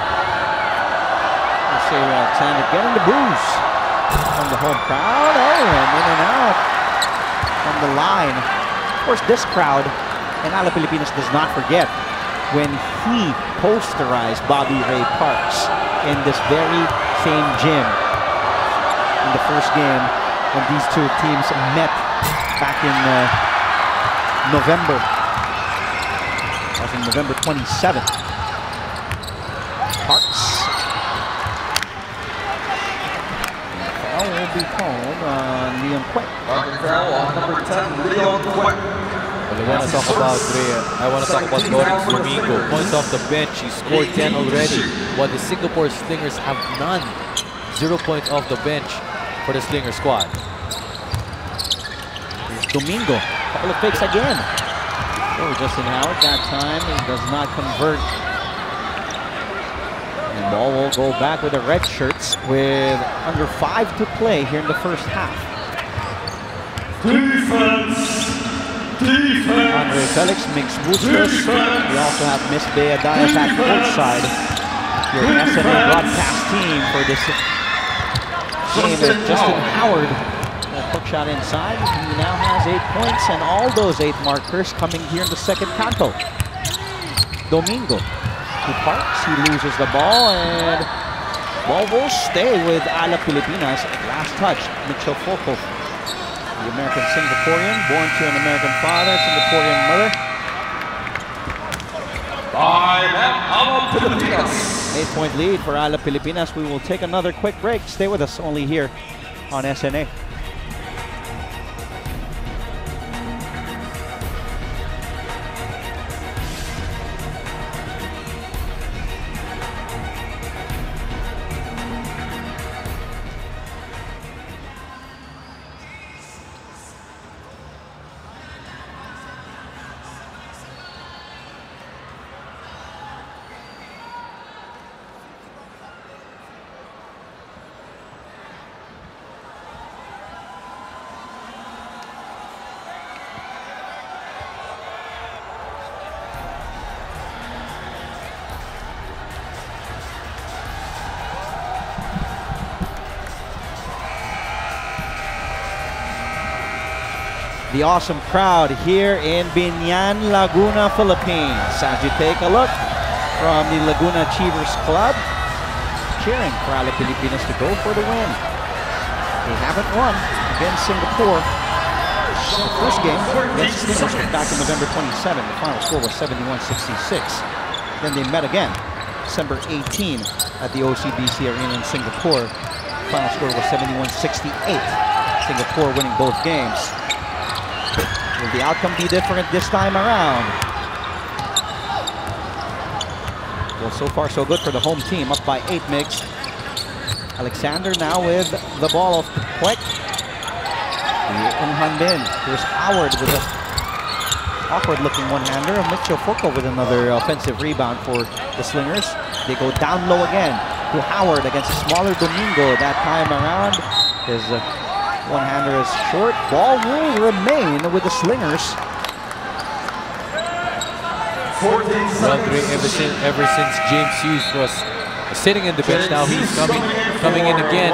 Let's see Alexander getting the boost from the home crowd. Oh, and in and out from the line. Of course, this crowd and Alab Pilipinas does not forget when he posterized Bobby Ray Parks in this very same gym in the first game when these two teams met back in November. That was in November 27th. Parks. Foul will be called on Leon Quet. Foul on number 10, Leon Quet. Well, I want to talk about Lawrence Domingo. Points off the bench, he scored 10 already, while the Singapore Slingers have none. 0 points off the bench for the Slinger squad. Here's Domingo, couple of fakes again. Oh, Justin Howard that time, he does not convert. And ball will go back with the red shirts with under 5 to play here in the first half. Defense! Andre Felix, Mix Bustos. We also have Miss Bea Diaz at courtside. Your SNA broadcast team for this game is Justin Howard. A hook shot inside. He now has 8 points and all those 8 markers coming here in the second canto. Domingo to Parks. He loses the ball and ball will stay with Alab Pilipinas. Last touch, Mitchell Foco. The American Singaporean, born to an American father, Singaporean mother. Alab Pilipinas. 8-point lead for Alab Pilipinas. We will take another quick break. Stay with us only here on SNA. The awesome crowd here in Binyan, Laguna, Philippines. As you take a look from the Laguna Achievers Club, cheering for Alab Pilipinas to go for the win. They haven't won against Singapore. The first game against the Slingers was back in November 27. The final score was 71-66. Then they met again December 18 at the OCBC Arena in Singapore. The final score was 71-68. Singapore winning both games. Will the outcome be different this time around? Well, so far so good for the home team, up by 8 MIGs. Alexander now with the ball of Quek. Bin. Here's Howard with an awkward-looking one-hander. Mitchell Foco with another offensive rebound for the Slingers. They go down low again to Howard against a smaller Domingo. That time around, his one-hander is short. Ball will remain with the Slingers. Well, ever since James Hughes was sitting in the bench, now he's coming in again.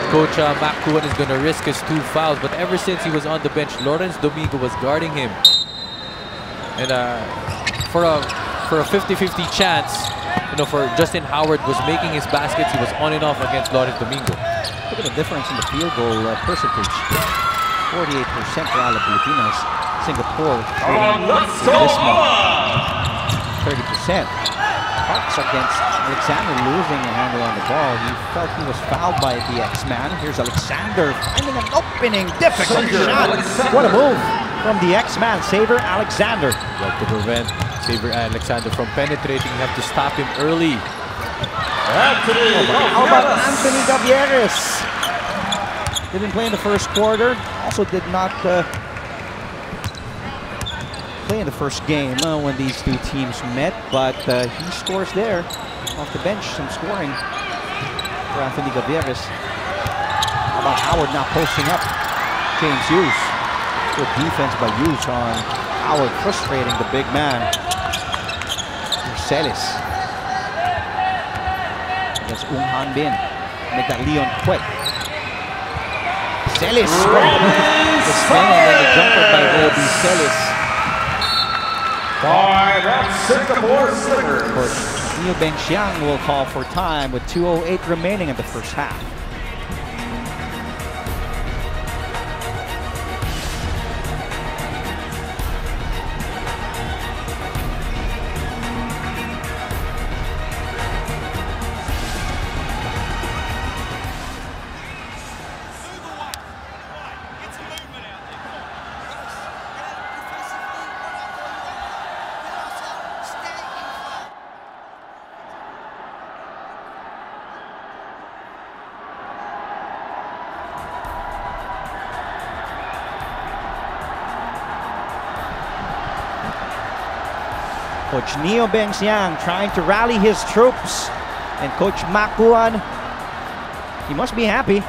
Coach McCowan is going to risk his 2 fouls, but ever since he was on the bench, Lawrence Domingo was guarding him. And for a 50-50 chance, for Justin Howard was making his baskets. He was on and off against Lawrence Domingo. Look at the difference in the field goal percentage. 48% for Alab Pilipinas. Singapore this month, 30%. Parks against Alexander, losing a handle on the ball. He felt he was fouled by the X-Man. Here's Alexander finding an opening, difficult shot. What a move from the X-Man, Xavier Alexander. Well, to prevent Xavier Alexander from penetrating, you have to stop him early. How about Anthony Gavieres? Didn't play in the first quarter. Also did not play in the first game when these two teams met, but he scores there off the bench. Some scoring for Anthony Gavieres. How about Howard now posting up James Hughes? Good defense by Hughes on Howard, frustrating the big man. Celis against Han Bin. Make that Leon quick. Celis. The spin and then the jumper by Roby Celis. That's Singapore Slingers. Coach Neo Bengxiang will call for time with 2:08 remaining in the first half. Coach Neo Bengxiang trying to rally his troops. And Coach Makuan, he must be happy.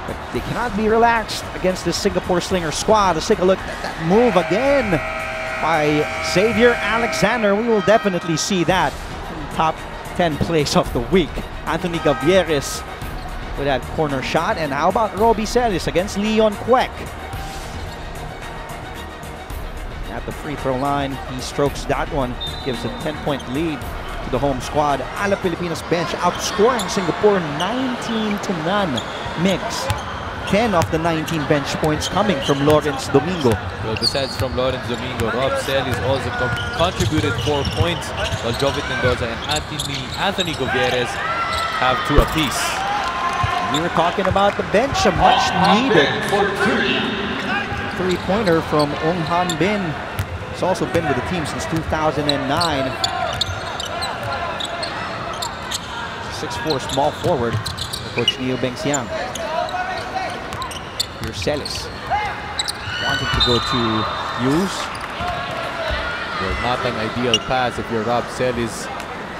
But they cannot be relaxed against this Singapore Slinger squad. Let's take a look at that move again by Xavier Alexander. We will definitely see that in the top 10 plays of the week. Anthony Gavieres with that corner shot. And how about Roby Celis against Leon Kwek? At the free throw line, he strokes that one, gives a 10-point lead to the home squad. Alab Pilipinas bench outscoring Singapore 19-0. Mix 10 of the 19 bench points coming from Lawrence Domingo. Well, besides from Lawrence Domingo, Rob Celis also contributed 4 points, while Jovit Mendoza and Anthony Gavieres have 2 apiece. We were talking about the bench, a much needed three-pointer from Han Bin. He's also been with the team since 2009. 6'4" small forward for Coach Neo Bengxiang. Here's Celis. Wanting to go to Hughes. Well, not an ideal pass if you're Rob Celis,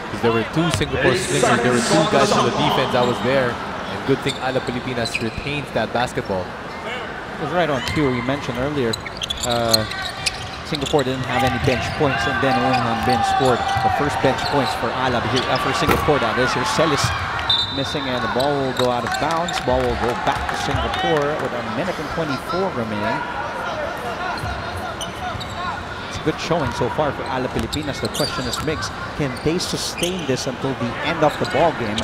because there were 2 Singapore Slingers, there were 2 guys on the defense that was there. And good thing Alab Pilipinas retains that basketball. It was right on cue. You mentioned earlier, Singapore didn't have any bench points, and then Han Bin scored the first bench points for Alab here, for Singapore. That is, here's Celis missing, and the ball will go out of bounds. Ball will go back to Singapore with 1 minute and 24 remaining. It's a good showing so far for Alab Pilipinas. The question is, Migs, can they sustain this until the end of the ball game?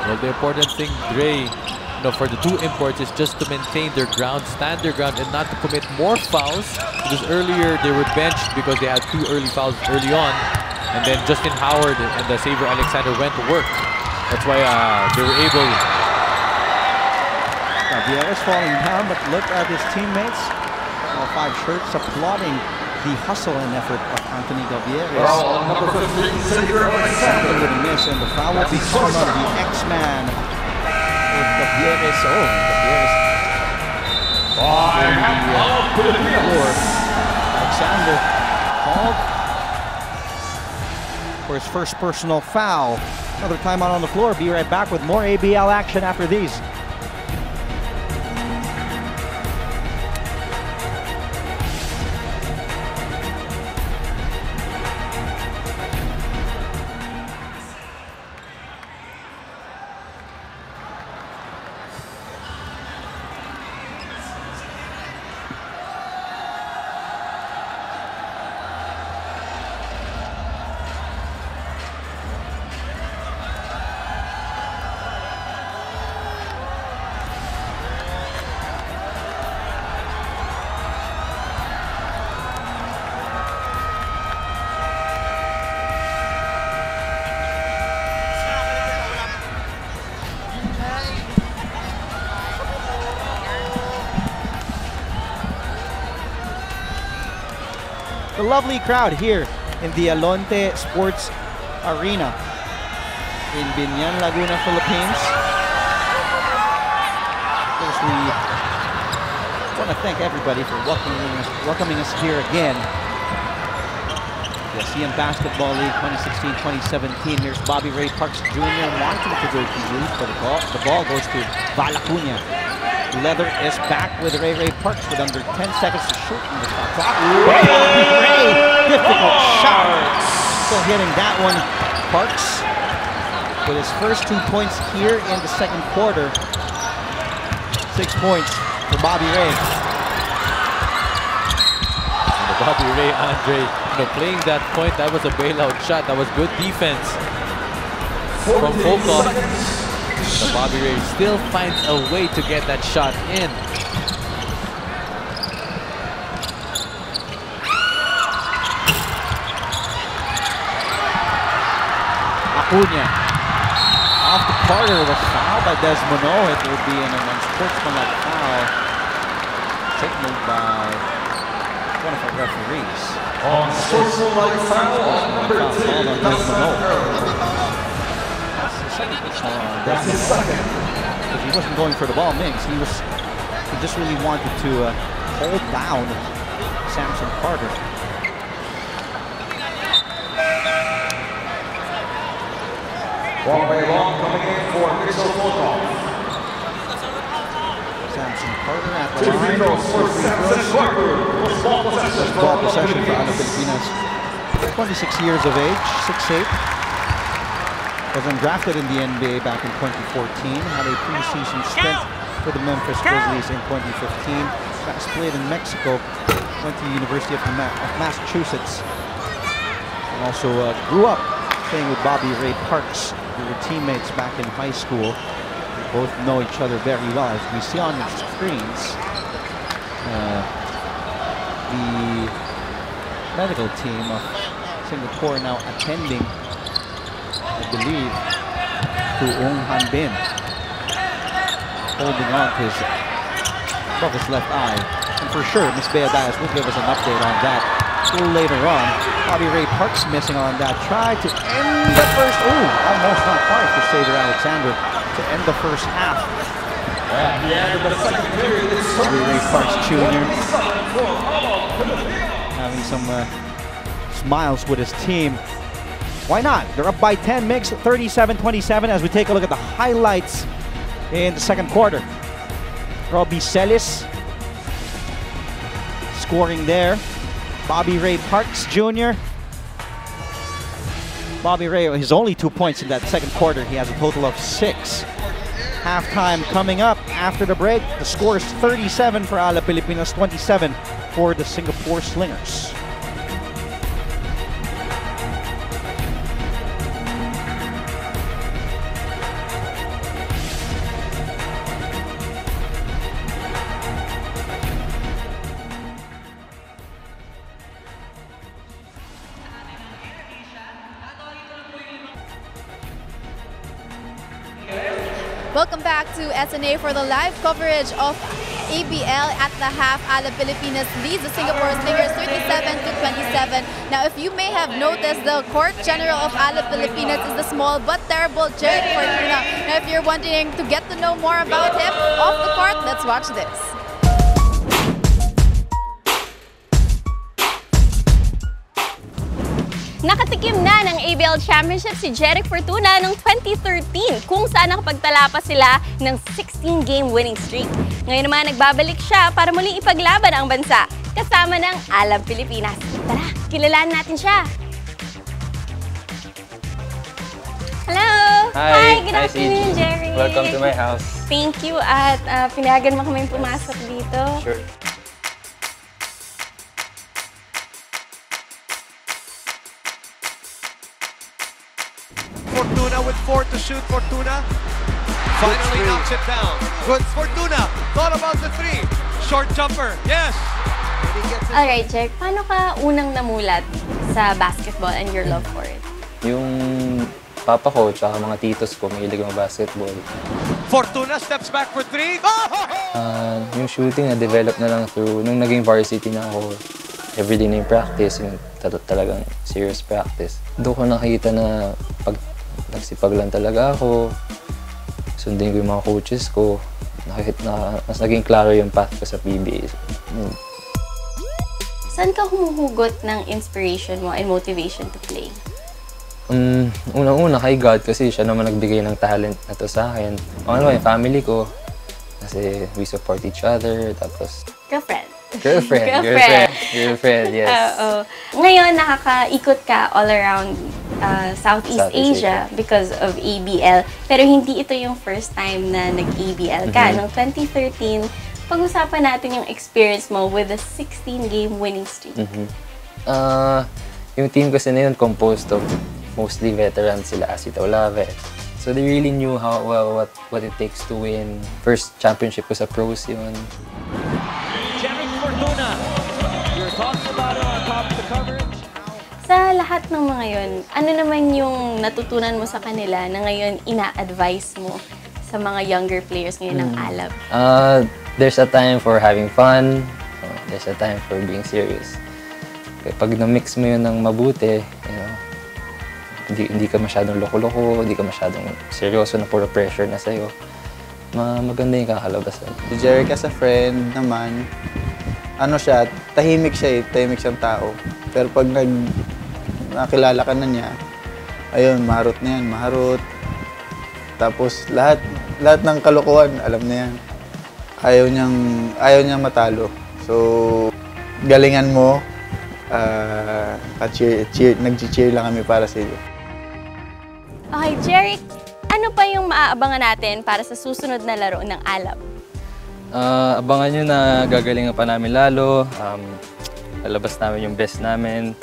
Well, the important thing, Dre, for the 2 imports is just to maintain their ground, stand their ground, and not to commit more fouls. Because earlier they were benched because they had 2 early fouls early on, and then Justin Howard and Xavier Alexander went to work. That's why they were able. Gavieres falling down, but look at his teammates. All 5 shirts applauding the hustle and effort of Anthony Gavieres. Number 15, Xavier Alexander. With a miss, and the foul will be called on the X-Man. Gavieres, Gavieres. Alexander called for his first personal foul. Another timeout on the floor. Be right back with more ABL action after these. the lovely crowd here in the Alonte Sports Arena in Binyan, Laguna, Philippines. Of course, we want to thank everybody for welcoming us here again. The Asean Basketball League 2016-2017. Here's Bobby Ray Parks Jr. wanting to go to youth, but the ball goes to Valacuña. Leather is back with Ray Parks with under 10 seconds to shoot in the shot clock. Bobby Ray, difficult shot. Still hitting that one. Parks with his first 2 points here in the second quarter. 6 points for Bobby Ray. And Bobby Ray, Andre, playing that point, that was a bailout shot. That was good defense from Volkov. But Bobby Ray still finds a way to get that shot in. Acuña off the Carter was fouled by Desmono. It will be an unsportsmanlike foul signaled by one of our referees. Unsportsmanlike foul on number 10, Desmono. That's his second. Because he wasn't going for the ball, Mings. He just really wanted to hold down Samson Carter. Long way long coming in for Mitchell Volkov. Samson Carter at the Two line. free throws for Samson Carter. Ball possession for Ball possession for Alab Pilipinas. 26 years of age, 6'8". Was undrafted in the NBA back in 2014. Had a preseason stint for the Memphis Grizzlies in 2015. Got split in Mexico. Went to the University of Massachusetts. And also grew up playing with Bobby Ray Parks. We were teammates back in high school. We both know each other very well. As we see on your screens, the medical team of Singapore now attending, I believe, to Ong Han Bin, holding on to above his left eye. And for sure, Ms. Bea Diaz will give us an update on that a little later on. Bobby Ray Parks missing on that. Tried to end the first, almost not quite for Xavier Alexander to end the first half. At the end of the second period, it's Bobby Ray Parks Jr. having some smiles with his team. Why not? They're up by 10, Mix 37-27 as we take a look at the highlights in the second quarter. Robbie Celis scoring there. Bobby Ray Parks Jr. Bobby Ray, his only 2 points in that second quarter. He has a total of 6. Halftime coming up after the break. The score is 37 for Alab Pilipinas, 27 for the Singapore Slingers. Welcome back to SNA for the live coverage of ABL. At the half, Alab Pilipinas leads the Singapore Slingers 37-27. Now, if you may have noticed, the court general of Alab Pilipinas is the small but terrible Jeric Fortuna. Now, if you're wanting to get to know more about him off the court, let's watch this. Nakatikim na ng ABL Championship si Jeric Fortuna noong 2013 kung saan nakapagtala pa sila ng 16-game winning streak. Ngayon naman nagbabalik siya para muling ipaglaban ang bansa kasama ng Alab Pilipinas. Tara, kilalanin natin siya. Hello! Hi! Good afternoon, Jeric! Welcome to my house. Thank you at pinayagan mo kami pumasok dito. Sure. Fortuna with 4 to shoot. Fortuna finally knocks it down. Good. Fortuna thought about the 3. Short jumper. Yes. Alright, Jeric. Paano ka unang namulat sa basketball and your love for it? Yung papa ko at mga titos ko mahilig ng basketball. Fortuna steps back for 3. Oh! Yung shooting na-develop na lang through nung naging varsity na ako. everyday na yung practice, yung talagang serious practice. Doon ko nakita na pag nagsipag lang talaga ako, sundin ko yung mga coaches ko, mas naging klaro yung path ko sa PBA. Saan ka humuhugot ng inspiration mo and motivation to play? Unang-una kay God kasi siya naman nagbigay ng talent na to sa akin. Yung family ko kasi we support each other, tapos Girlfriend, yes. Ngayon, nakakaikot ka all around Southeast Asia because of ABL. Pero hindi ito yung first time na nag-ABL ka. Noong 2013, pag-usapan natin yung experience mo with a 16-game winning streak. Yung team kasi na yun composed of mostly veterans sila, Alab. So they really knew what it takes to win. First championship ko sa pros yun. Your thoughts about it on top of the coverage? Sa lahat ng mga yun, ano naman yung natutunan mo sa kanila na ngayon ina-advise mo sa mga younger players ngayon ng Alab? There's a time for having fun. There's a time for being serious. Pag na-mix mo yun ng mabuti, hindi ka masyadong loko-loko, hindi ka masyadong seryoso na puro pressure na sa'yo, maganda yung kakalabasan. Si Jeric as a friend naman, tahimik siyang tao. Pero pag nakilala ka na niya, ayun, maharot na yan, maharot. Tapos lahat ng kalokohan, alam na yan. Ayaw niyang matalo. So, galingan mo, nag-cheer lang kami para sa iyo. Okay, Jeric, ano pa yung maaabangan natin para sa susunod na laro ng Alab? Abangan nyo na gagalingan pa namin lalo. Lalabas namin yung best namin.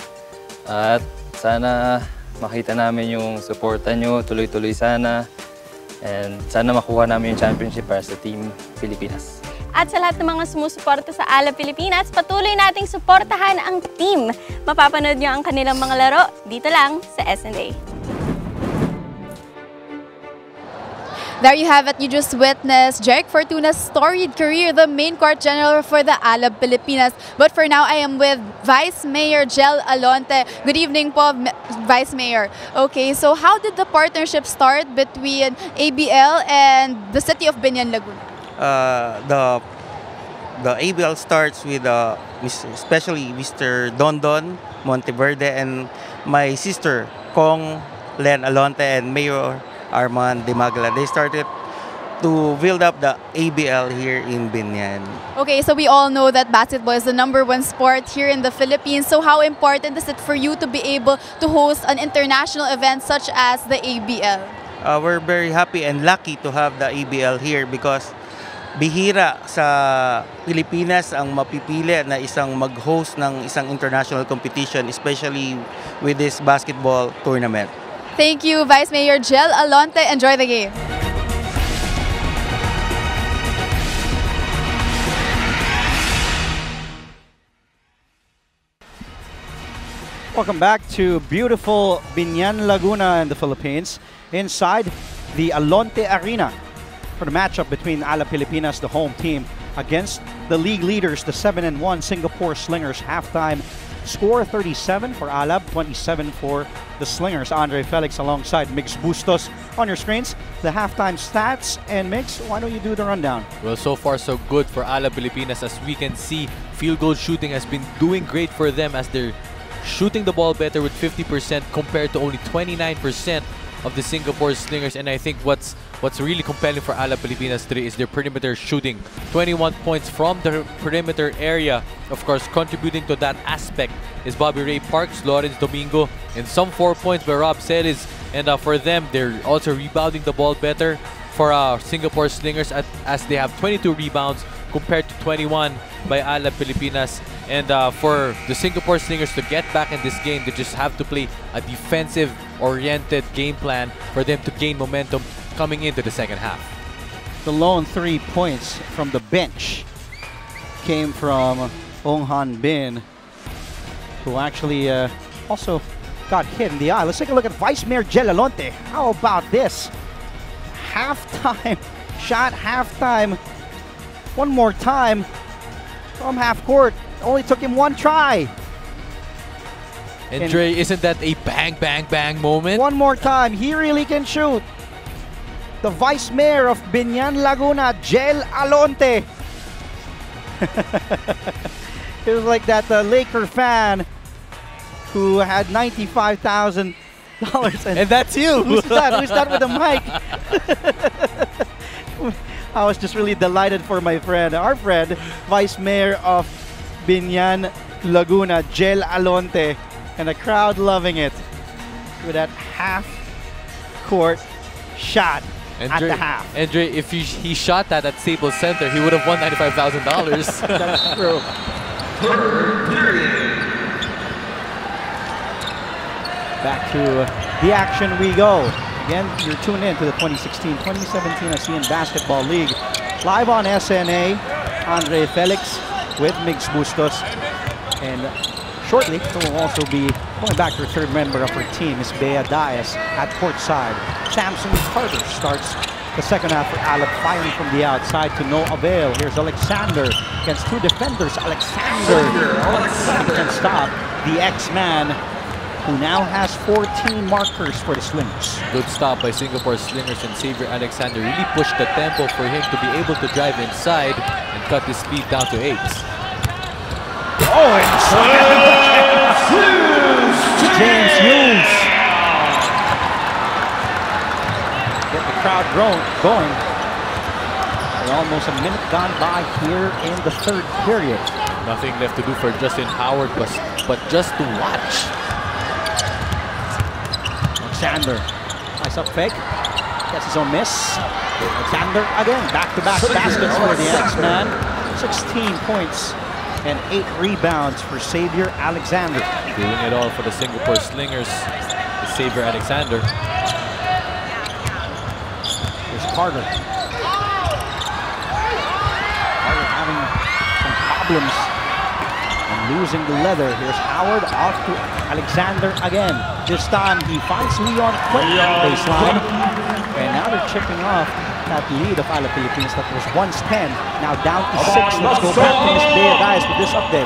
At sana makita namin yung suporta nyo, tuloy-tuloy sana. And sana makuha namin yung championship para sa Team Pilipinas. At sa lahat ng mga sumusuporta sa Alab Pilipinas, patuloy nating suportahan ang team. Mapapanood nyo ang kanilang mga laro dito lang sa SNA. There you have it. You just witnessed Jeric Fortuna's storied career, the main court general for the Alab Pilipinas. But for now, I am with Vice Mayor Jel Alonte. Good evening po, Vice Mayor. Okay, so how did the partnership start between ABL and the city of Binyan, Laguna? The ABL starts with especially Mr. Dondon Monteverde and my sister Kong Len Alonte and Mayor Arman de Magla. They started to build up the ABL here in Binyan. Okay, so we all know that basketball is the #1 sport here in the Philippines. So how important is it for you to be able to host an international event such as the ABL? We're very happy and lucky to have the ABL here because bihira sa Pilipinas ang mapipili na isang mag-host ng isang international competition, especially with this basketball tournament. Thank you, Vice Mayor Jel Alonte. Enjoy the game. Welcome back to beautiful Binyan, Laguna in the Philippines, inside the Alonte Arena for the matchup between Alab Pilipinas, the home team, against the league leaders, the 7-1 Singapore Slingers. Halftime score 37 for Alab, 27 for the Slingers. Andre Felix alongside Mix Bustos on your screens. The halftime stats, and Mix, why don't you do the rundown? Well, so far so good for Alab Pilipinas. As we can see, field goal shooting has been doing great for them as they're shooting the ball better with 50% compared to only 29% of the Singapore Slingers. And I think what's really compelling for Alab Pilipinas today is their perimeter shooting. 21 points from the perimeter area. Of course, contributing to that aspect is Bobby Ray Parks, Lawrence Domingo, and some 4 points by Rob Celis. And for them, they're also rebounding the ball better for Singapore Slingers as they have 22 rebounds compared to 21 by Alab Pilipinas. And for the Singapore Slingers to get back in this game, they just have to play a defensive-oriented game plan for them to gain momentum coming into the second half. The lone 3 points from the bench came from Ong Han Bin, who actually also got hit in the eye. Let's take a look at Vice Mayor Jel Alonte. How about this? Halftime shot, halftime. One more time from half court. Only took him one try. And Dre, isn't that a bang, bang, bang moment? One more time, he really can shoot. The Vice Mayor of Binyan, Laguna, Jel Alonte. It was like that Laker fan who had $95,000. And that's you. Who's that? Who's that with the mic? I was just really delighted for my friend, our friend, Vice Mayor of Binyan, Laguna, Jel Alonte, and the crowd loving it with that half-court shot at the half. And Dre, if he shot that at Staples Center, he would have won $95,000. That's true. Back to the action we go. Again, you're tuned in to the 2016-2017 Asean Basketball League. Live on SNA, Andre Felix with Migs Bustos. And shortly, we'll also be going back to the third member of her team, Miss Bea Dias at courtside. Samson Carter starts the second half for Alab, firing from the outside to no avail. Here's Alexander against two defenders. Alexander can stop the X-Man, who now has 14 markers for the Slingers. Good stop by Singapore Slingers, and Xavier Alexander really pushed the tempo for him to be able to drive inside and cut his speed down to 8. Oh, and James Hughes. Get the crowd going. And almost a minute gone by here in the third period. Nothing left to do for Justin Howard, but just to watch. Alexander, nice up fake. Gets his own miss. Alexander again, back-to-back baskets for the X-Man. 16 points and 8 rebounds for Xavier Alexander. Doing it all for the Singapore Slingers, Xavier Alexander. Here's Carter. Carter having some problems and losing the leather. Here's Howard off to Alexander again. This time he finds Leon quick baseline. And now they're chipping off that lead of Alab Pilipinas that was once 10, now down to 6. Let's go back to Miss Bea Dias with this update.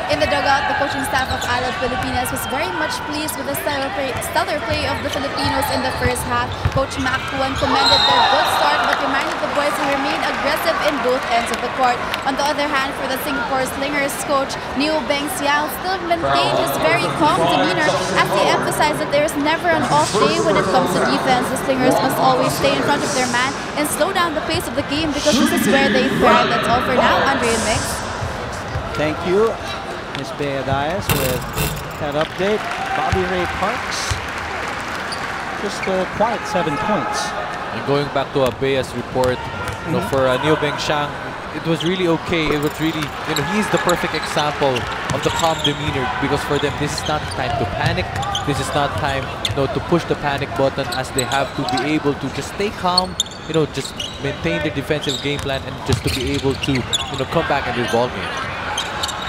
In the dugout, the coaching staff of Alab Pilipinas was very much pleased with the stellar play of the Filipinos in the first half. Coach Mac Tuan commended their good start but reminded the boys to remain aggressive in both ends of the court. On the other hand, for the Singapore Slingers coach, Neo Beng Siao still maintained his very calm demeanor as he emphasized that there is never an off day when it comes to defense. The Slingers must always stay in front of their man and slow down the pace of the game because this is where they thrive. That's all for now. Andre and Mix. Thank you, Miss Bea Dias, with that update. Bobby Ray Parks, just a quiet 7 points. And going back to Bea's report, you know, for Neo Beng Siao, it was really okay. It was really, you know, he's the perfect example of the calm demeanor, because for them, this is not time to panic. This is not time, you know, to push the panic button, as they have to be able to just stay calm, you know, just maintain their defensive game plan and just to be able to, you know, come back in this ball game.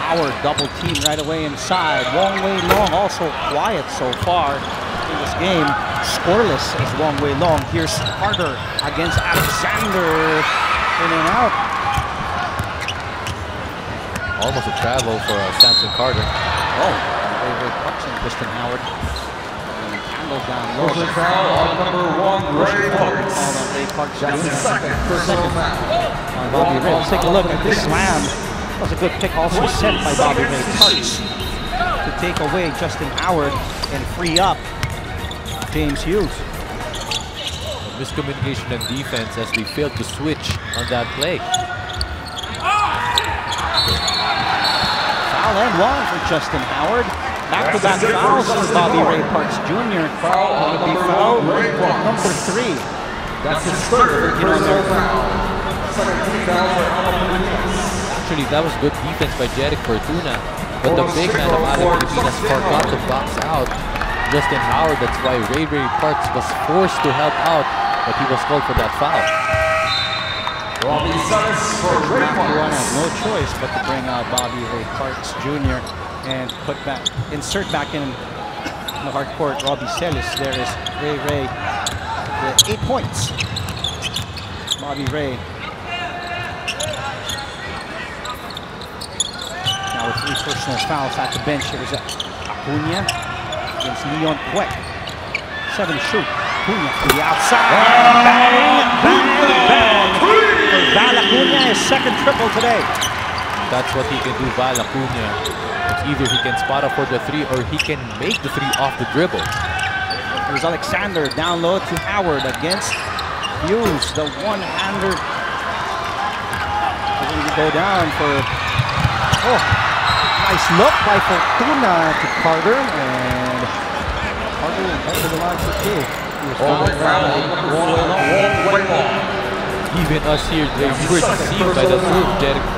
Howard double team right away inside. Wong Wei Long also quiet so far in this game. Scoreless is Wong Wei Long. Here's Carter against Alexander. In and out. Almost a travel for Samson Carter. Oh, Ray Parks and Kristen Howard. And handled down low. Foul on number 1, Ray Parks. Ray Parks. That's the second personal foul. Bobby Ray. Let's take a look at this slam. That was a good pick also sent by Bobby Ray Parks to take away Justin Howard and free up James Hughes. Miscommunication and defense as they failed to switch on that play. Foul and one for Justin Howard. Back-to-back fouls for Bobby Ray Parks Jr. Foul on number 3. That's his third personal foul. 17 fouls for Alab Pilipinas. Actually, that was good defense by Jeric Fortuna, but the big man of Alab Pilipinas forgot to box out Justin Howard. That's why Ray Parks was forced to help out, but he was called for that foul. Robbie Celis for Ray One Parks. has no choice but to bring out Bobby Ray Parks Jr. and insert back in the hard court Robbie Celis. There is Ray with 8 points. Bobby Ray. Now with 3 personal fouls at the bench, here's Cunha against Leon Quick. 7 shoot. Cunha to the outside. Bang, bang, bang. For Val Acuna, his second triple today. That's what he can do, Val Acuna. It's either he can spot up for the 3 or he can make the 3 off the dribble. Here's Alexander down low to Howard against Hughes, the one-hander. Going to go down for, nice look by Fortuna to Carter, and Carter head to the line for 2. Even us here, we were deceived by the move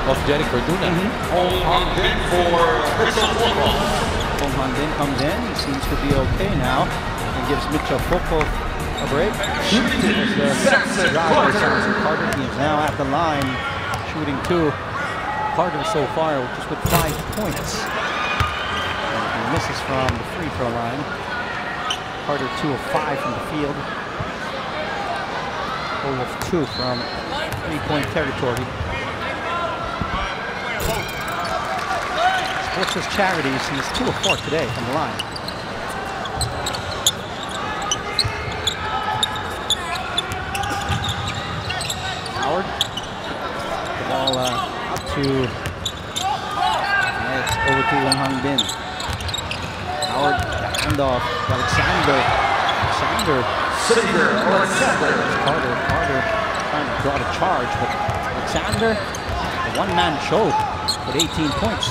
of Jeric Fortuna. Hong Bin for Mitchell Foucault. Hong Han-bin comes in, he seems to be okay now, and gives Mitchell Foucault a break. Carter, he's now at the line, shooting 2. Carter so far just with 5 points. And he misses from the free throw line. Carter 2 of 5 from the field. 0 of 2 from 3-point territory. Sports his charities, he's 2 of 4 today from the line. Howard. The ball up to, it's over to Wong Hang Bin. Howard, the handoff, Alexander. Carter trying to draw the charge, but Alexander, a one-man show with 18 points.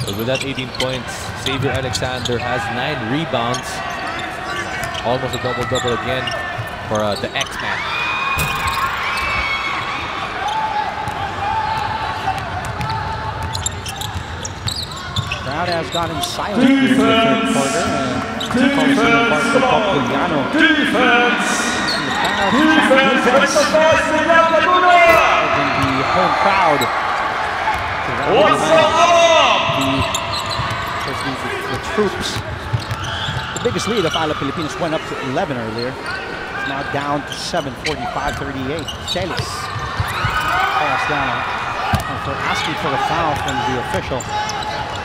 So with that 18 points, Xavier Alexander has 9 rebounds. Almost a double-double again for the X-Man. Crowd has gotten silent in the third quarter, and defense! The home crowd. The troops. The biggest lead of Alab Pilipinas went up to 11 earlier. It's now down to 7, 45-38. Felix pass down for asking for a foul from the official.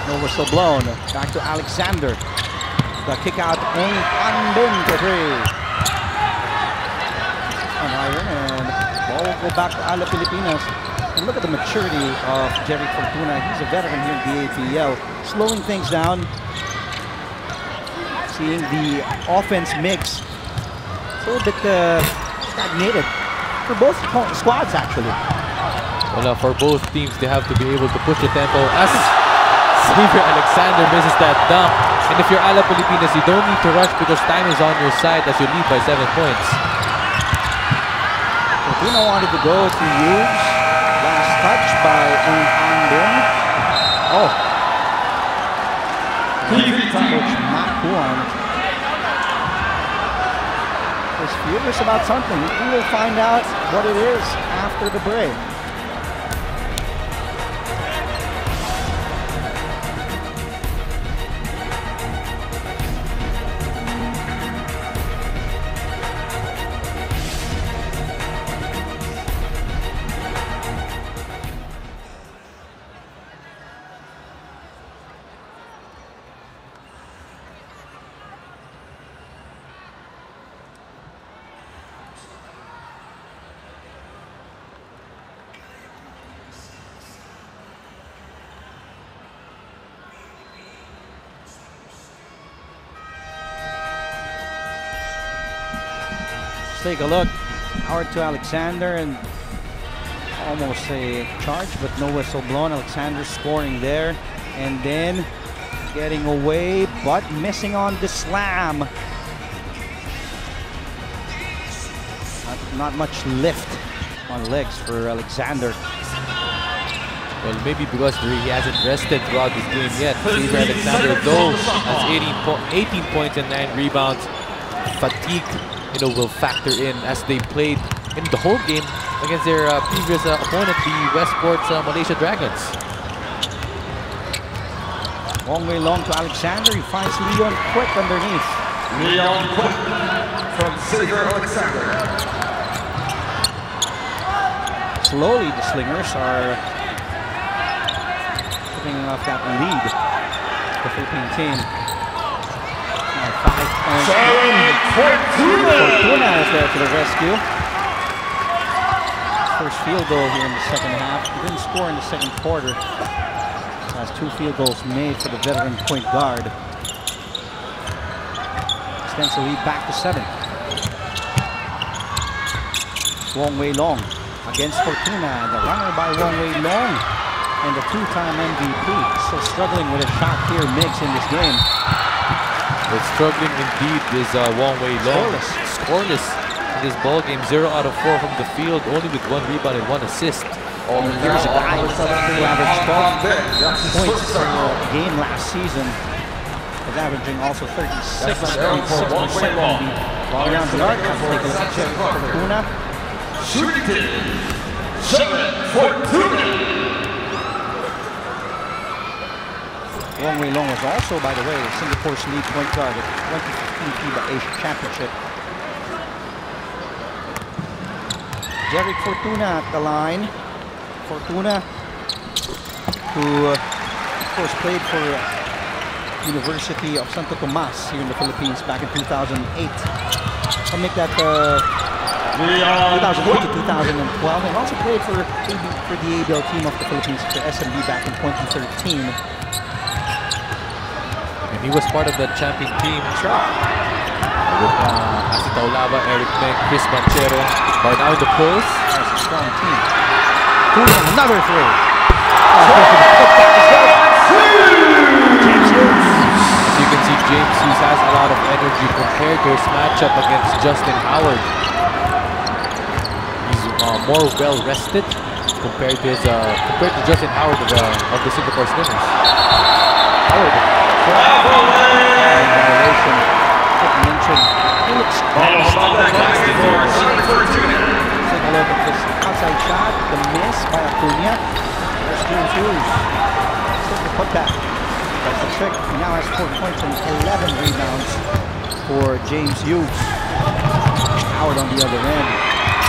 No whistle blown. Back to Alexander. The kick out on Bin for 3. On iron, and ball will go back to Alab Pilipinas. And look at the maturity of Jeric Fortuna. He's a veteran here in the APL. Slowing things down. Seeing the offense mix. It's a little bit stagnated for both squads, actually. Well, for both teams, they have to be able to push the tempo. As Xavier Alexander misses that dunk. And if you're Alab Pilipinas, you don't need to rush because time is on your side as you lead by 7 points. Fortuna wanted to go to Hughes. Last touch by Ong Han Bin. Coach Matt Huan is furious about something. We will find out what it is after the break. Take a look. Howard to Alexander, and almost a charge, but no whistle blown. Alexander scoring there, and then getting away, but missing on the slam. Not much lift on legs for Alexander. Well, maybe because he hasn't rested throughout this game yet. Xavier Alexander, though, has 18 points and 9 rebounds. Fatigue, will factor in as they played in the whole game against their previous opponent, the Westport's Malaysia Dragons. Long way long to Alexander. He finds Leon Quick underneath. Leon Quick from Xavier Alexander. Slowly, the Slingers are picking off that lead. the Philippine team. Now 5 points. Fortuna is there to the rescue. First field goal here in the second half. He didn't score in the second quarter. Has 2 field goals made for the veteran point guard. Extends the lead back to 7. Wong Wei Long against Fortuna. The runner by Wong Wei Long and the 2-time MVP. Still struggling with a shot here, Mix, in this game. It's struggling indeed is Wong Wei Long. Scoreless in this ball game. 0 out of 4 from the field, only with 1 rebound and 1 assist. Here's a guy who averaged 12 points per game last season. Was averaging also 36.6% on the long round yard. Take a look at Jeff Fortuna. Wong Wei Long was also, by the way, Singapore's lead point guard at 2015 FIBA Asia Championship. Jeric Fortuna at the line. Fortuna, who of course played for University of Santo Tomas here in the Philippines back in 2008. I'll make that 2008 to 2012, and also played for the ABL team of the Philippines for SMB back in 2013. And he was part of that champion team. Sure. With Alab, Eric Meng, Chris Banchero are now in the pros. That's a strong team. Another 3. James Hughes. As you can see, James Hughes has a lot of energy compared to his matchup against Justin Howard. He's more well rested compared to Justin Howard of the Singapore Slingers. Howard. Violation. Mentioned. He looks take a look at this outside shot, the miss by Acuna. There's James Hughes. Take the putback. That's the trick. He now has 4 points and 11 rebounds for James Hughes. Howard on the other end.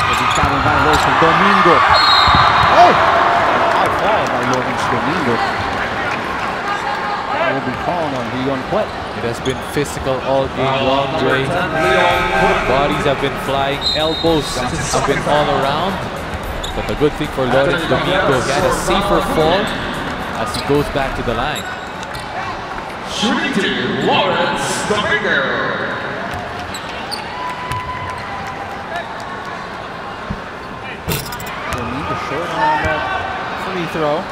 Will be traveling down low for Domingo. Oh! High fall by Lawrence Domingo. That will be called on Leon Quet. It has been physical all game long, Dre. Bodies have been flying, elbows have been all around. But the good thing for Lawrence Domingo, he had a safer fall as he goes back to the line. Shooting Lawrence Domingo. Domingo short on the free throw.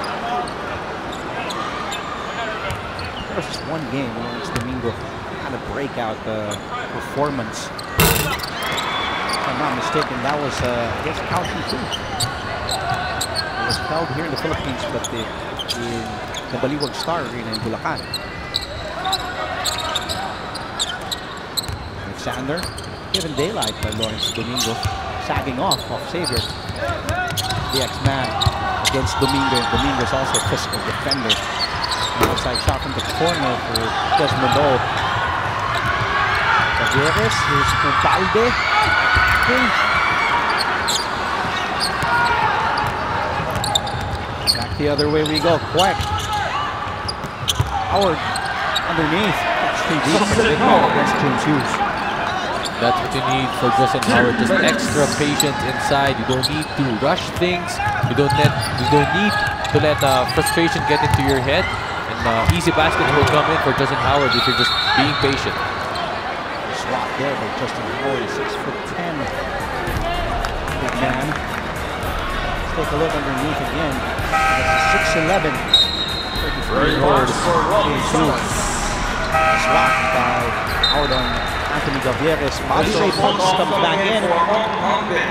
There was just one game when Lawrence Domingo had a breakout performance. If I'm not mistaken, that was against Calgary too. It was held here in the Philippines, but in the Baliwag Star Arena in Bulacan. Alexander, given daylight by Lawrence Domingo, sagging off Xavier. The X-Man against Domingo, and Domingo is also a physical defender. An outside shot from the corner for Desmond O. Gutierrez, here's Ubalde. Back the other way we go, Quack. Howard underneath. It's too deep for the big man against James Hughes. That's what you need for Justin Howard, just extra patience inside. You don't need to rush things. You don't need to let frustration get into your head. And easy basket will come in for Justin Howard if you're just being patient. Swat there by Justin Howard, 6'10". Big man. Let's take a look underneath again. That's 6'11". 33 yards. Swat by Howard on Anthony Gutierrez. Bobby Ray Punks comes back in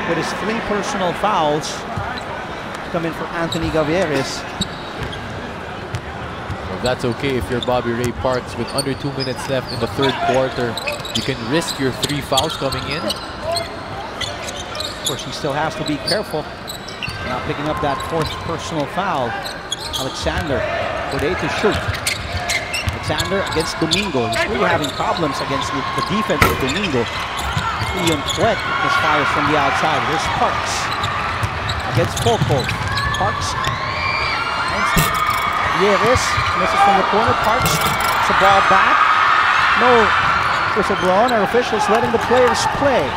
with his 3 personal fouls. Come in for Anthony Gutierrez. Well, that's okay if you're Bobby Ray Parks with under 2 minutes left in the third quarter. You can risk your 3 fouls coming in. Of course, he still has to be careful. Not picking up that 4th personal foul. Alexander, for day to shoot. Alexander against Domingo. He's really having problems against the defense of Domingo. Leon Quet misfires from the outside. Here's Parks against Foco. Parks. Gutierrez misses from the corner. Parks Gets the ball back. No whistle blown. Our officials letting the players play.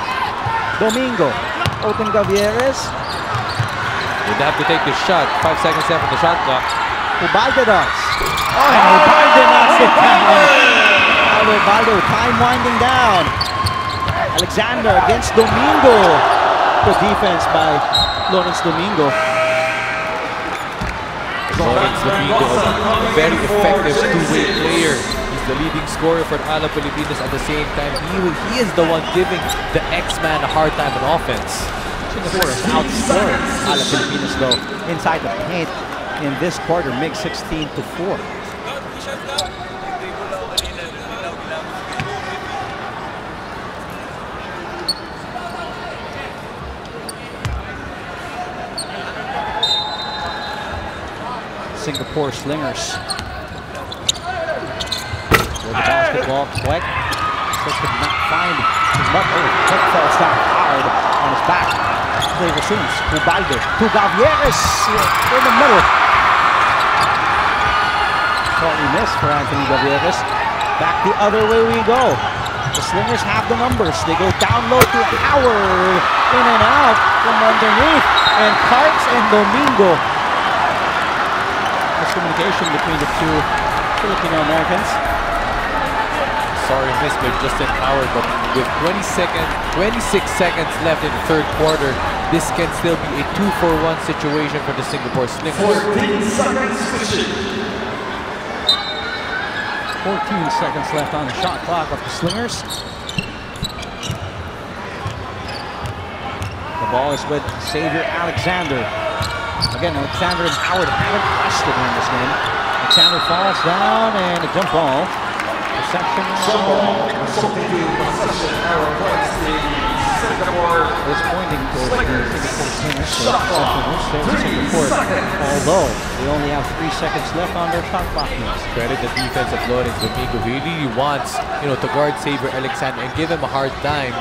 Domingo. Open Gavieres. You'd have to take the shot. 5 seconds left on the shot clock. Ubaldo does. Oh, and Ubaldo knocks it down. Ubaldo, time winding down. Alexander against Domingo. Good defense by Lawrence Domingo. Lawrence Domingo, a very effective two-way player. He's the leading scorer for Alab Pilipinas. At the same time, he is the one giving the X-Man a hard time on offense. Singapore is outscoring Alab Pilipinas though inside the paint in this quarter, makes 16-4. Singapore Slingers. With the basketball, Quek. Just could not find his butt. Oh, Quek falls down hard on his back. Play resumes. Ubaldo to Gavieres in the middle. Slightly missed for Anthony Gavieres. Back the other way we go. The Slingers have the numbers. They go down low to Howard. In and out from underneath. And Parks and Domingo. Communication between the two Filipino Americans. Sorry, missed by Justin Howard, but with 26 seconds left in the third quarter, this can still be a 2-for-1 situation for the Singapore Slingers. 14 seconds left on the shot clock of the Slingers. The ball is with Xavier Alexander. Again, Alexander and Howard haven't rested in this game. Alexander falls down and a jump ball. Reception. Is pointing towards the Singapore Slingers. Although they only have 3 seconds left on their shot clock. Credit the defense of Lawrence Domingo. He really wants, to guard Xavier Alexander and give him a hard time.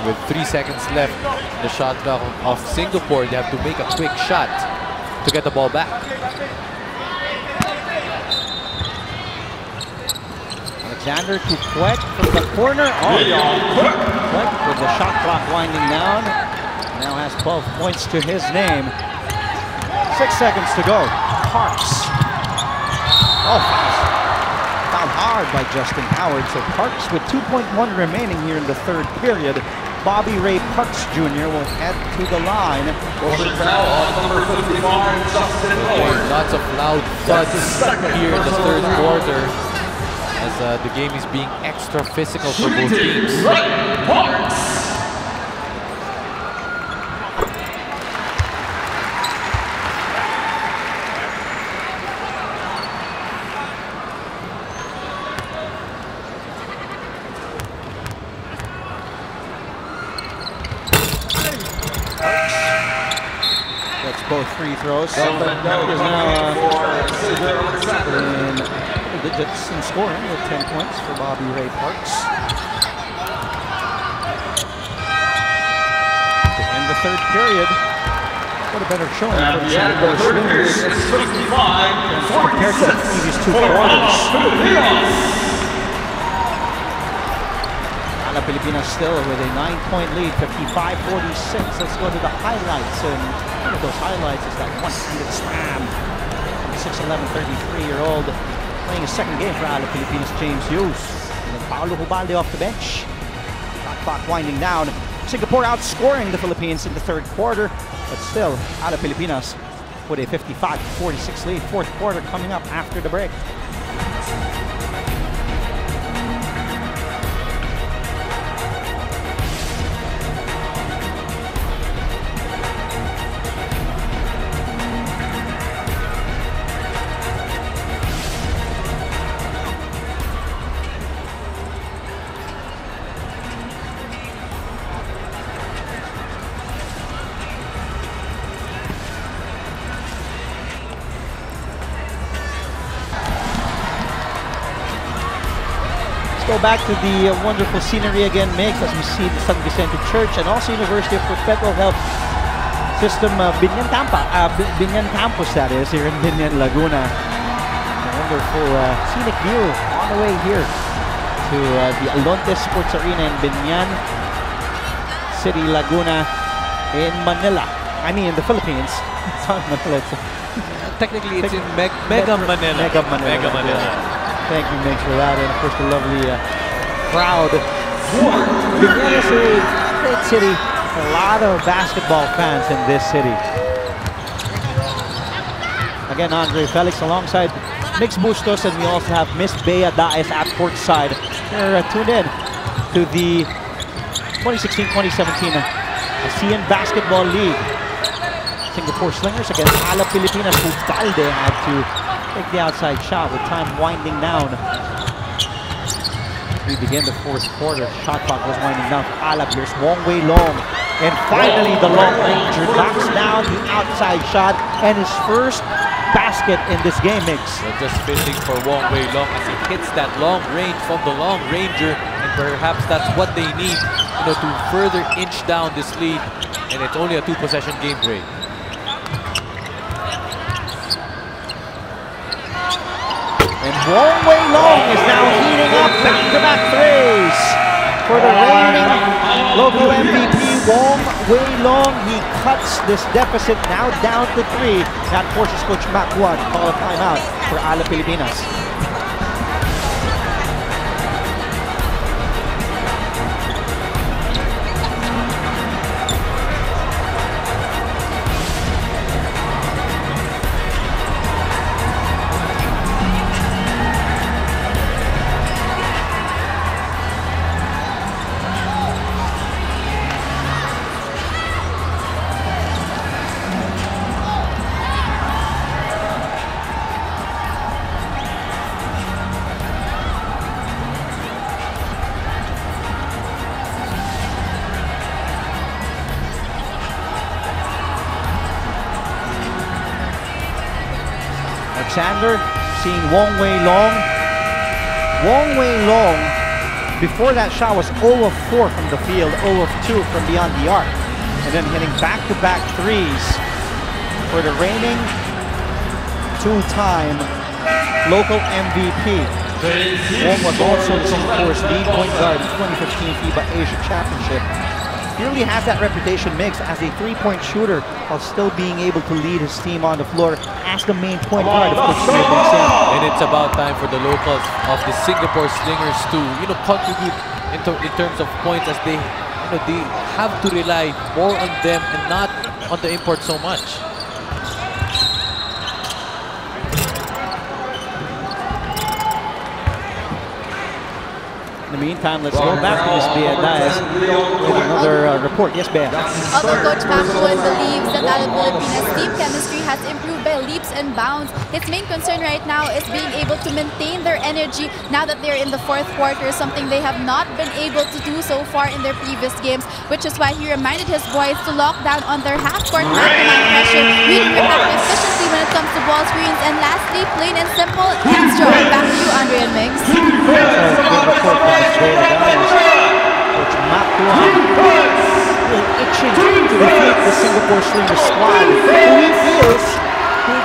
With 3 seconds left, the shot clock of Singapore, they have to make a quick shot to get the ball back. Alexander to Quek from the corner. Oh, Quek with the shot clock winding down. Now has 12 points to his name. 6 seconds to go. Parks. Oh, fouled hard by Justin Howard. So Parks with 2.1 remaining here in the third period. Bobby Ray Parks Jr. will head to the line. Lots of loud thuds here in the third quarter as the game is being extra physical for both teams. Both free throws. He is now in digits in scoring with 10 points for Bobby Ray Parks. To end the third period, what a better showing for the Singapore Slingers compared to the previous 2 quarters. Alab Pilipinas still with a 9-point lead, 55-46. Let's go to the highlights. And one of those highlights is that one-handed slam. 6'11", 33-year-old playing his second game for Alab Pilipinas, James Hughes. And then Paulo Ubaldo off the bench. Shot clock winding down. Singapore outscoring the Philippines in the third quarter, but still Alab Pilipinas with a 55-46 lead. Fourth quarter coming up after the break. Go back to the wonderful scenery again, Mix, as we see the San Vicente Church and also University of Perpetual Health System Binyan Campus, that is, here in Binyan, Laguna. A wonderful scenic view on the way here to the Alonte Sports Arena in Binyan City, Laguna, in Manila. I mean, in the Philippines. It's not Manila. Technically, it's in Mega Manila. Mega Manila. Yeah. Thank you, Mix, for that. And of course, the lovely crowd. Binyan is a great city. A lot of basketball fans in this city. Again, Andre Felix alongside Mix Bustos, and we also have Miss Bea Daes at courtside. You're tuned in to the 2016-2017 Asean Basketball League. Singapore Slingers against Alab Pilipinas, who Valde had to take the outside shot with time winding down. We begin the fourth quarter. Shot clock was winding down for Alab. Here's Wong Wei Long. And finally, the Long Ranger knocks down the outside shot and his first basket in this game, Mix. They're just building for Wong Wei Long as he hits that long range from the Long Ranger, and perhaps that's what they need, to further inch down this lead. And it's only a 2-possession game break. And Wong Wei Long is now heating up back-to-back threes for the reigning local MVP, Wong Wei Long. He cuts this deficit now down to 3. That forces Coach Mac Juan to call a timeout for Alab Pilipinas. Alexander seeing Wong Wei Long. Wong Wei Long, before that shot, was 0 of 4 from the field, 0 of 2 from beyond the arc. And then hitting back-to-back threes for the reigning two-time local MVP. Wong was also the Singapore's lead point guard in 2015 FIBA Asia Championship. He really has that reputation, Mix, as a three-point shooter while still being able to lead his team on the floor as the main point guard of Coach Smith. And it's about time for the locals of the Singapore Slingers to, contribute in terms of points, as they, they have to rely more on them and not on the import so much. In the meantime, let's go back to Ms. Bea Daes with another report. Yes, Bea. Although Coach Mac Juan believes that Alab Pilipinas' team chemistry has improved by leaps and bounds, his main concern right now is being able to maintain their energy now that they're in the fourth quarter, something they have not been able to do so far in their previous games, which is why he reminded his boys to lock down on their half-court man-to-man pressure, really react efficiently when it comes to ball screens, and lastly, plain and simple, and strong. Back to you, Andre and Mix. Coach Mac Juan really itching to defeat the Singapore Slingers squad, who he feels could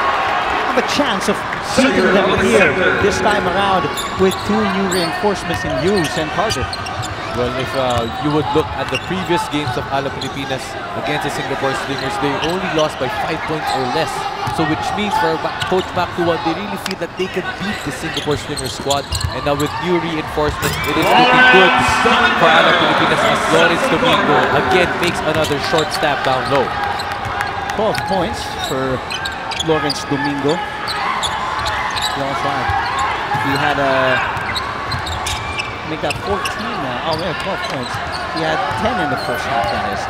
have a chance of beating them here this time around with 2 new reinforcements in Hughes and Carter. Well, if you would look at the previous games of Alab Pilipinas against the Singapore Slingers, they only lost by 5 points or less. So which means for Coach Mac Juan, they really feel that they can beat the Singapore Slingers squad. And now with new reinforcements, it is looking good for Alab Pilipinas as Lawrence Domingo again makes another short stab down low. 12 points for Lawrence Domingo. He had make that 14 now. Oh, yeah, 12 points. He had 10 in the first half, that is.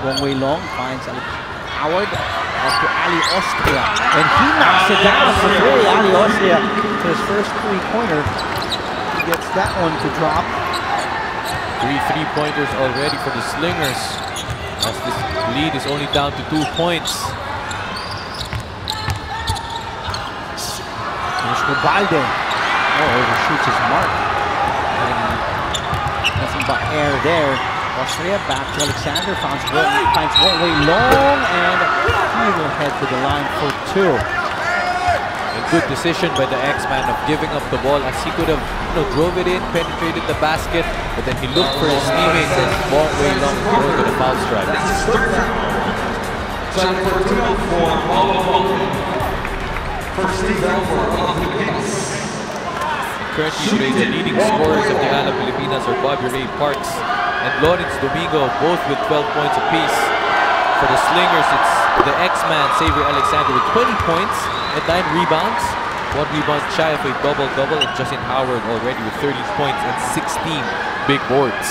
Wong Wei Long finds Howard off to Ali Austria. And he knocks it down for 3. Ali Austria, his first 3-pointer. He gets that one to drop. 3 3-pointers already for the Slingers, as this lead is only down to 2 points. Here's Ubalde. Oh, overshoots his mark. Nothing but air there. Austria back to Alexander, finds Wong Wei Long, and he will head to the line for 2. And good decision by the X-Man of giving up the ball, as he could have, drove it in, penetrated the basket, but then he looked for his teammates and ball way long to go to the foul stripe. Currently, the leading scorers of the Alab Pilipinas are Bobby Ray Parks and Lawrence Domingo, both with 12 points apiece. For the Slingers, it's the X-Man, Xavier Alexander, with 20 points and 9 rebounds. 1 rebound shy of a double-double, and Justin Howard already with 30 points and 16 big boards.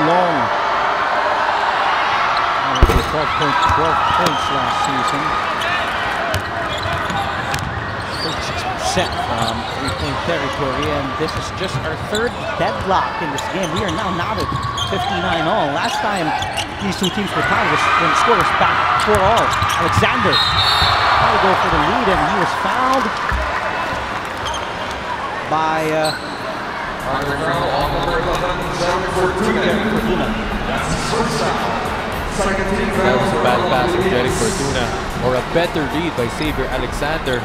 Long. He 12 points last season. 36% from three-point territory, and this is just our third deadlock in this game. We are now knotted 59-all. Last time these two teams were tied was when the score was back 4-all. Alexander trying to go for the lead, and he was fouled by Fortuna. That was a bad pass from Jeric Fortuna, or a better lead by Xavier Alexander.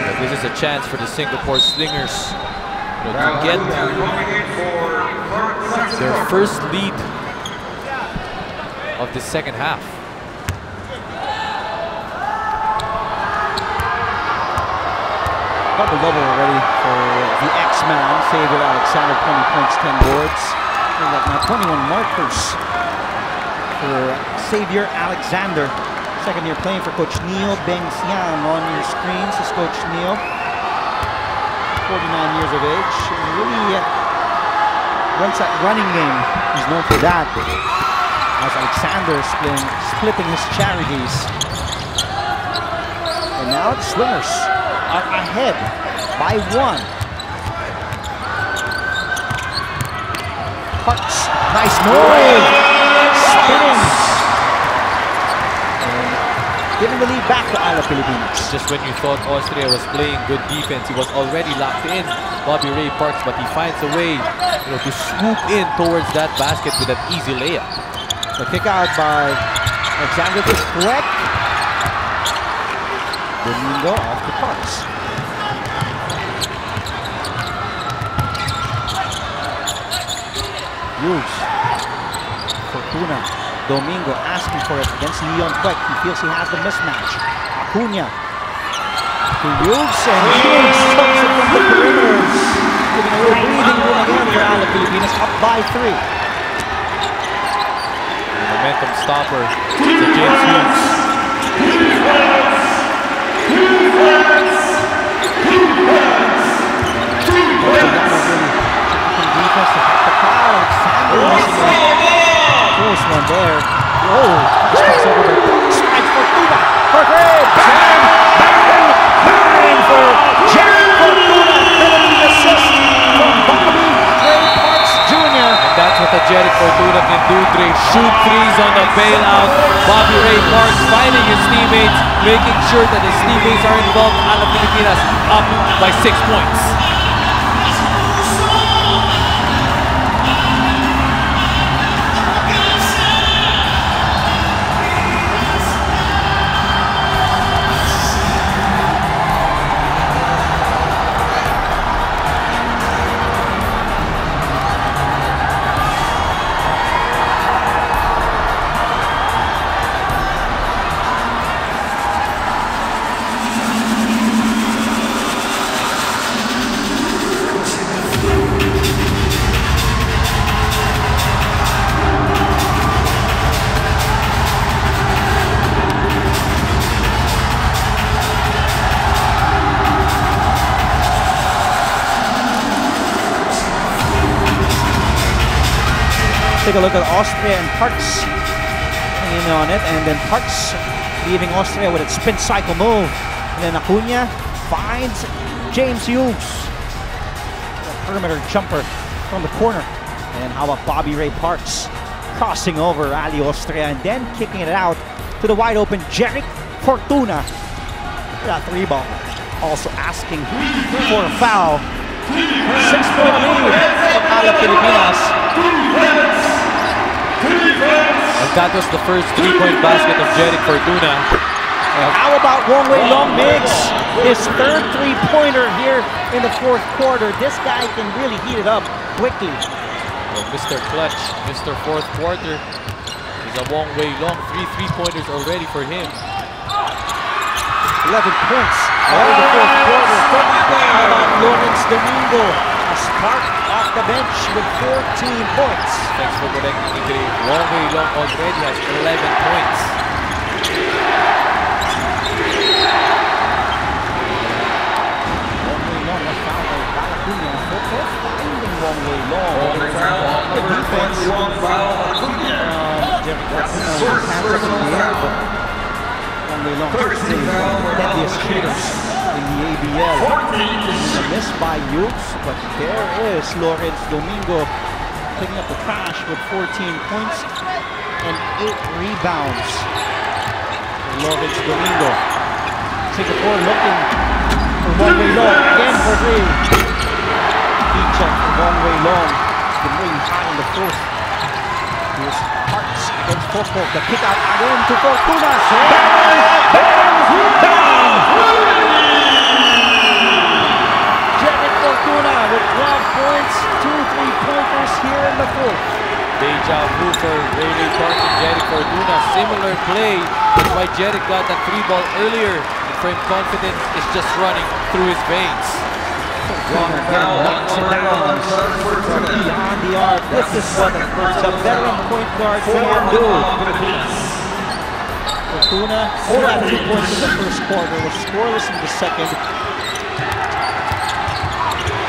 But this is a chance for the Singapore Slingers to get their first lead of the second half. Double-double already for the X-Man, Xavier Alexander, 20 points, 10 boards. And now 21 markers for Xavier Alexander. Second year playing for Coach Neil Bengsian. On your screens is Coach Neil, 49 years of age. Really runs that running game. He's known for that. As Alexander splitting his charities. And now the Slingers are ahead by 1. Parks, nice move. Spins. And giving the lead back to Alab Pilipinas. Just when you thought Austria was playing good defense, he was already locked in, Bobby Ray Parks, but he finds a way, to swoop in towards that basket with an easy layup. The kick out by Alexander to Fleck. Domingo off to Parks. Hughes. Fortuna. Domingo asking for it against Leon Queck. He feels he has the mismatch. Acuna. To Hughes, and Hughes chucks it from the perimeter. Giving a little breathing room again for Alab Pilipinas, up by 3. Momentum stopper to James Hughes. Close one there. Oh, strikes over by Parks. Strikes Fortuna. For three. Bang! Bang for Jeric Fortuna. Penalty assist from Bobby Ray Parks Jr. And that's what the Jeric Fortuna can do, Dre. Shoot threes on the bailout. Bobby Ray Parks finding his teammates, making sure that his teammates are involved. Alab Pilipinas up by 6 points. Take a look at Austria and Parks in on it, and then Parks leaving Austria with a spin cycle move. And then Acuna finds James Hughes. A perimeter jumper from the corner. And how about Bobby Ray Parks crossing over Ali Austria and then kicking it out to the wide open Jeric Fortuna. That 3-ball. Also asking for a foul. 6-point lead for Alab Pilipinas. that was the first 3-point basket of Jeric Fortuna. How about Wong Wei Long Mix? His third three-pointer here in the fourth quarter. This guy can really heat it up quickly. Well, Mr. Clutch, Mr. Fourth Quarter, is a Wong Wei Long. 3 3-pointers already for him. 11 points all in the fourth quarter. How about Lawrence Domingo? A spark off the bench with 14 points. Thanks for correcting me, Gray. Wong Wei Long already has 11 points. Wong Wei Long was fouled by Valacuña. Football finding Wong Wei Long. The defense Jeric Fortuna was hands up in the air, but Wong Wei Long is the deadliest shooters in the ABL. A miss by Hughes, but there is Lawrence Domingo picking up the trash with 14 points and 8 rebounds. Lawrence Domingo. Singapore looking for Wong Wei Long again for 3. Heat check for Wong Wei Long. It's been really high in the fourth. Here's Parks against Foco. The kick out again to Fortuna. Jeric Fortuna with 12 points, 2 3-pointers here in the fourth. Deja vu for Ray Park and Jeric Fortuna. Similar play. That's why Jeric got that 3-ball earlier. And for him, confidence is just running through his veins. Fortuna again knocks it down from beyond the arc. This is what the veteran point guard can do. Fortuna still had 2 points in the first quarter, was scoreless in the second.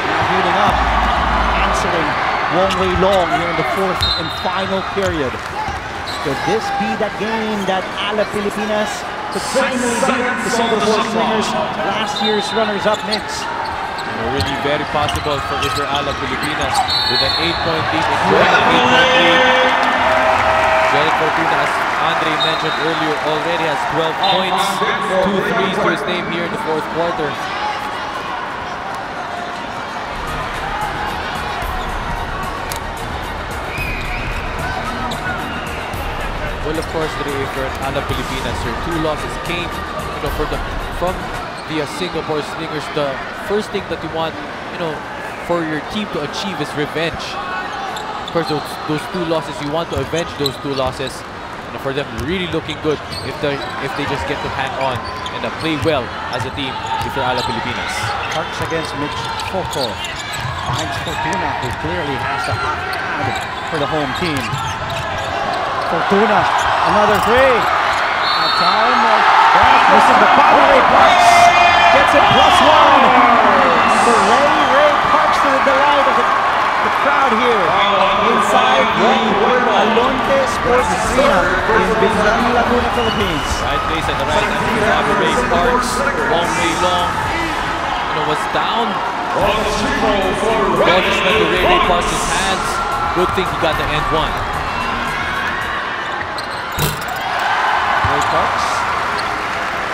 Now heating up, answering Wong Wei Long here in the fourth and final period. Could this be that game that Alab Pilipinas could finally beat the Singapore Slingers, last year's runners-up Knicks? Really very possible for Alab Pilipinas with an 8-point lead and growing 8-point lead. Jeric Fortuna, as Andre mentioned earlier, already has 12 points, 2 threes to his name here in the fourth quarter. Well, of course, for Alab Pilipinas, their 2 losses came, from the Singapore Slingers. The first thing that you want, for your team to achieve is revenge. Of course, those 2 losses, you want to avenge those 2 losses. For them, really looking good if they just get to hang on and play well as a team if you're Alab Pilipinas. Parks against Mitch Foco. Finds Fortuna, who clearly has a hot pad for the home team. Fortuna, another 3. A time, missing the ball. Ray Parks gets it +1 for Ray Parks, to the delight of the crowd here inside the Alonte Sports Arena in Bintan, Laguna, Philippines. Right place at the right time for Ray Parks. Wong Wei Long was down. Ball just went to Ray Parks' hands. Good thing he got the end one. Ray Parks,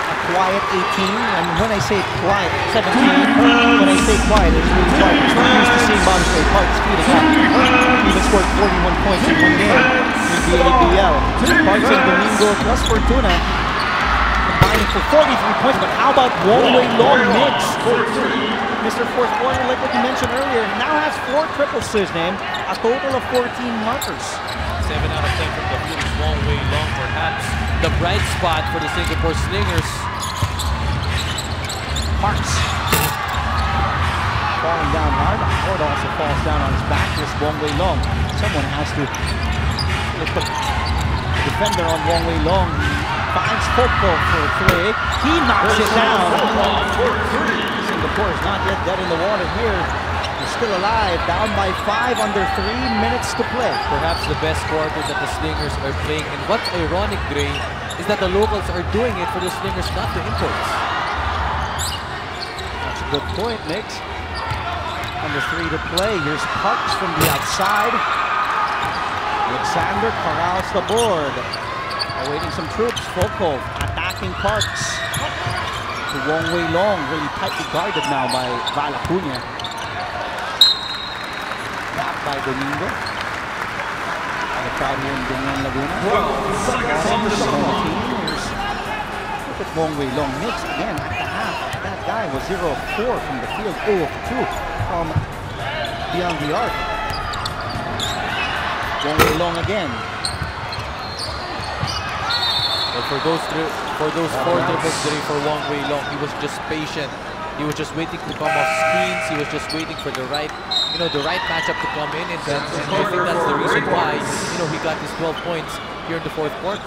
a quiet 18, and when I say quiet, 17, when I say quiet, it's really quiet. We're used to seeing Bob Ray Parks speeding up. He even scored 41 points in 1 game in the ABL. Parks and Domingo plus Fortuna combining for 43 points, but how about Wong Wei Long Mix? Mr. Fourth Quarter, like what you mentioned earlier, now has 4 triples to his name, a total of 14 markers. 7 out of 10 from the Philippines. Wong Wei Long, perhaps the bright spot for the Singapore Slingers. Parks falling down hard. Ford also falls down on his back. This Wong Wei Long. Someone has to put the defender on Wong Wei Long. Finds Foco for 3. He knocks it down. Singapore is not yet dead in the water here. He's still alive, down by 5 under 3 minutes to play. Perhaps the best quarter that the Slingers are playing. And what's ironic, Gray, is that the locals are doing it for the Slingers, not the imports. That's a good point, Mix. Under 3 to play. Here's Parks from the outside. Alexander corrals the board. Awaiting some troops. Foco attacking Parks. To Wong Wei Long, really tightly guarded now by Valacuña. Back by Domingo. And the crowd here in Binyan, Laguna. Look at Wong Wei Long mixed again at the half. That guy was 0 of 4 from the field, 0 of 2 from beyond the arc. Wong Wei Long again. But for those 4 triples for Wong Wei Long, he was just patient. He was just waiting to come off screens. He was just waiting for the right, the right matchup to come in, and I think that's the reason why, he got his 12 points here in the fourth quarter.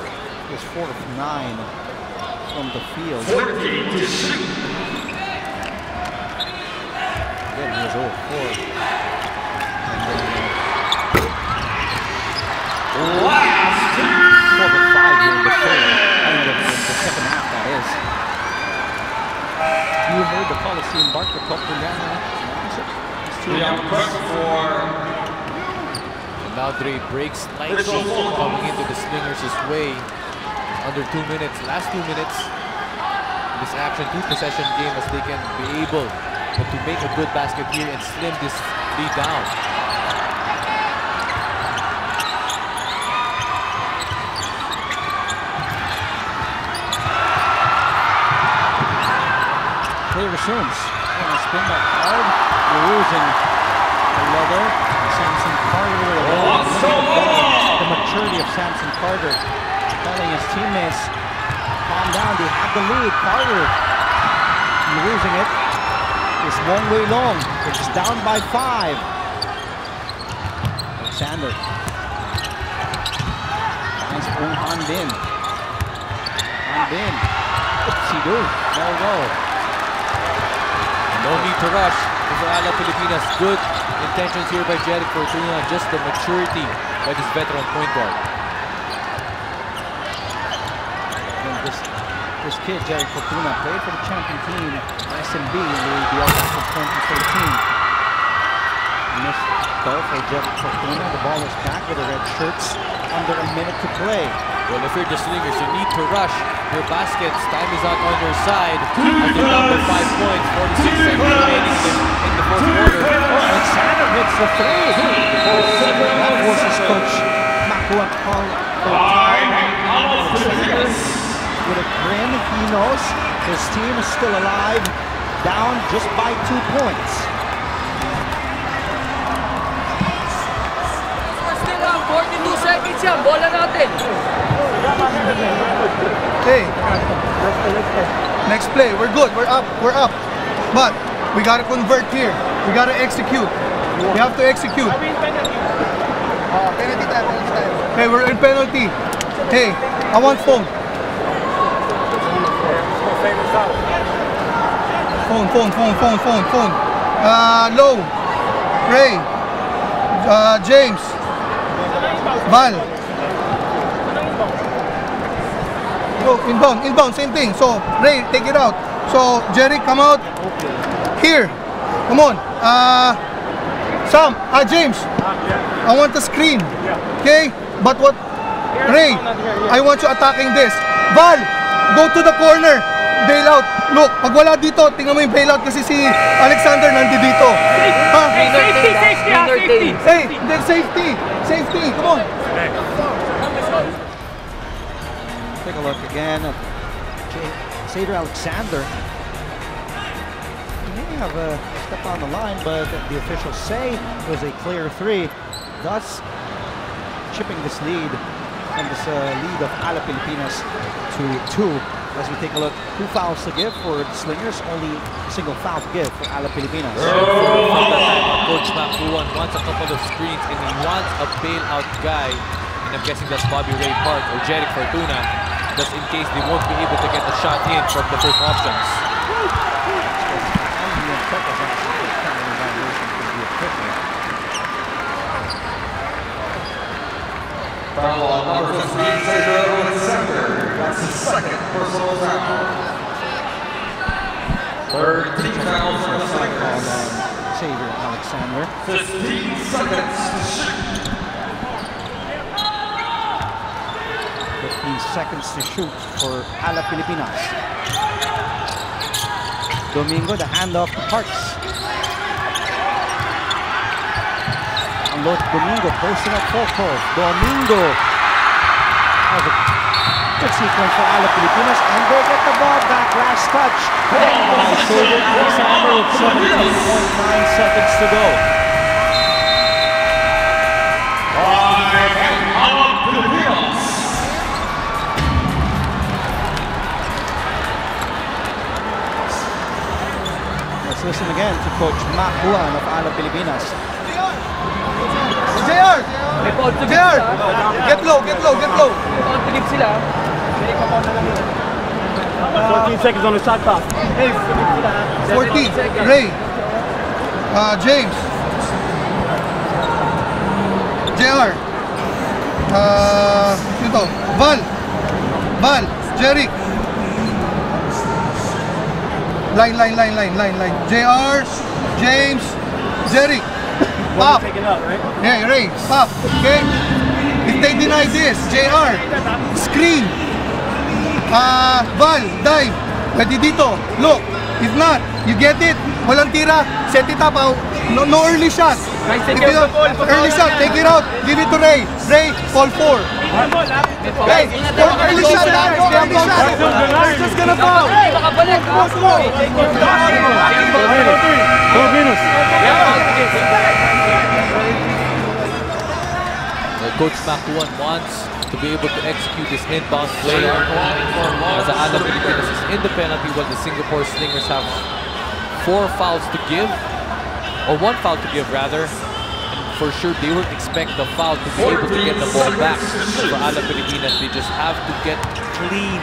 He was 4 of 9 from the field. Again, he was 0 of 4. And then 4 of 5 here in the third. The second half, that is. You heard the Coliseum bark, the Topulana. Now breaks slightly coming into the Slingers' way. Under 2 minutes, last 2 minutes. This action 2-possession game, as they can be able to make a good basket here and slim this lead down. Play resumes. Spin back hard. You're losing the leather. Samson Carter. The maturity of Samson Carter. Telling his teammates, calm down, they have the lead. Carter, you're losing it. It's Wong Wei Long. They're just down by 5. Alexander. Finds Han Bin. Han Bin. Oopsie-doo. There we go. No need to rush for Alab Pilipinas. Good intentions here by Jeric Fortuna. Just the maturity by this veteran point guard. And this kid, Jeric Fortuna, played for the champion team, SMB, in the ABL back in 2013. Missed though for Jeric Fortuna. The ball is back with the red shirts. Under a minute to play. Well, if you're the Slingers, you need to rush your baskets. Time is out on your side. At the top of 5 points, 46 seconds remaining in the fourth quarter. Alexander hits the 3. That forces Coach Makuan call for time. With a grin, he knows his team is still alive, down just by 2 points. Still lang, 42 seconds yan. Bola natin. Hey, next play, we're good, we're up, but we gotta convert here, we gotta execute, we have to execute. Penalty time. Hey, we're in penalty. Hey, I want phone. Phone. Low, Ray, James, Val. Oh, inbound, same thing. So, Ray, take it out. So, Jerry, come out. Here. Come on. Sam, James. I want the screen. Okay? But what? Ray, I want you attacking this. Val, go to the corner. Bail out. Look, pag wala dito, tingnan mo yung bail out kasi si Alexander nandito. Safety. Hey, then safety. Come on. Take a look again at Sader Alexander. He may have a step on the line, but the officials say it was a clear 3, thus chipping this lead from this lead of Alab Pilipinas to 2. As we take a look, 2 fouls to give for the Slingers, only a single foul to give for Alab Pilipinas. Coach Makuan wants a couple of screens and he wants a bailout guy. And I'm guessing that's Bobby Ray Park or Jeric Fortuna, just in case they won't be able to get a shot in from the first options. Foul on number 15, Sader Alexander. That's his second personal foul. Third team foul for the Slingers. Sader Alexander. 15 seconds to shoot. 15 seconds to shoot for Alab Pilipinas. Domingo, the handoff to Parks. Domingo posting up full curve. Domingo. That was a good sequence for Alab Pilipinas, and they get the ball back. Last touch. By Xavier Alexander with 17.9 seconds to go. Let's listen again to Coach Mac Juan of Alab Pilipinas. JR! JR! Get low, get low, get low. 14 seconds on the shot clock. 14. Ray. James. JR. Ito. Val. Jerry. Line. JR. James. Jerry. Pop. Yeah, Ray. Pop. Okay. If they deny this, JR. Screen. Val, dive. Pwede dito. Look. If not, you get it. Walang tira. Set it up. No early shot. Early shot. Take it out. Give it to Ray. Ray, fall 4. Hey, early shot. Early shot. They're just gonna foul. Coach Mac Juan wants to be able to execute this inbound play as Alab Pilipinas is in the penalty while the Singapore Slingers have 4 fouls to give, or 1 foul to give rather. And for sure they will expect the foul to be able to get the ball back. For Alab Pilipinas, they just have to get clean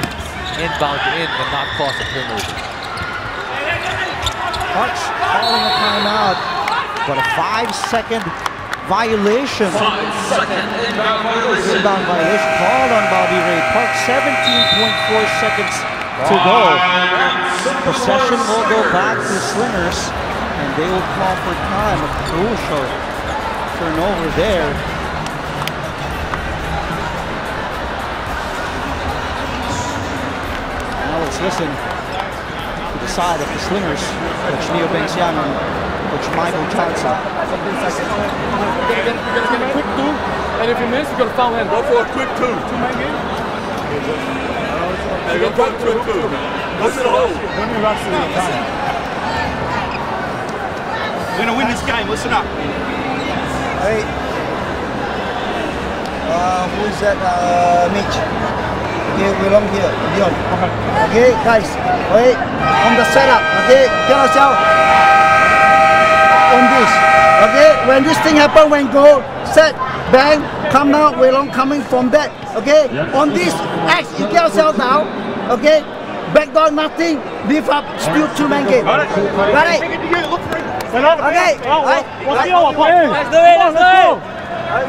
inbound in and not cause a turnover. Hutch calling a timeout, but a 5-second violation. 5-second inbound violation. Inbound violation called on Bobby Ray Park. 17.4 seconds to go. Possession will go back to Slingers, and they will call for time. A crucial turnover there. Now let's listen to the side of the Slingers. Coach Leo Bengsian and Coach Michael Johnson. You're gonna get a quick 2, and if you miss, you're gonna foul him. Go for a quick 2. 2-man game? You're gonna go quick 2. Go to the hole. We're gonna win this game, listen up. Hey. Who is that? Mitch. Okay, we long here. Dion. Okay, guys. Wait. On the setup. Okay, get yourself on this. Okay, when this thing happen, when go, set, bang, come out, we long coming from that. Okay, on this X, you get yourself down. Okay, back door, nothing, lift up, still 2-man game. Got it? Okay, Let's do it.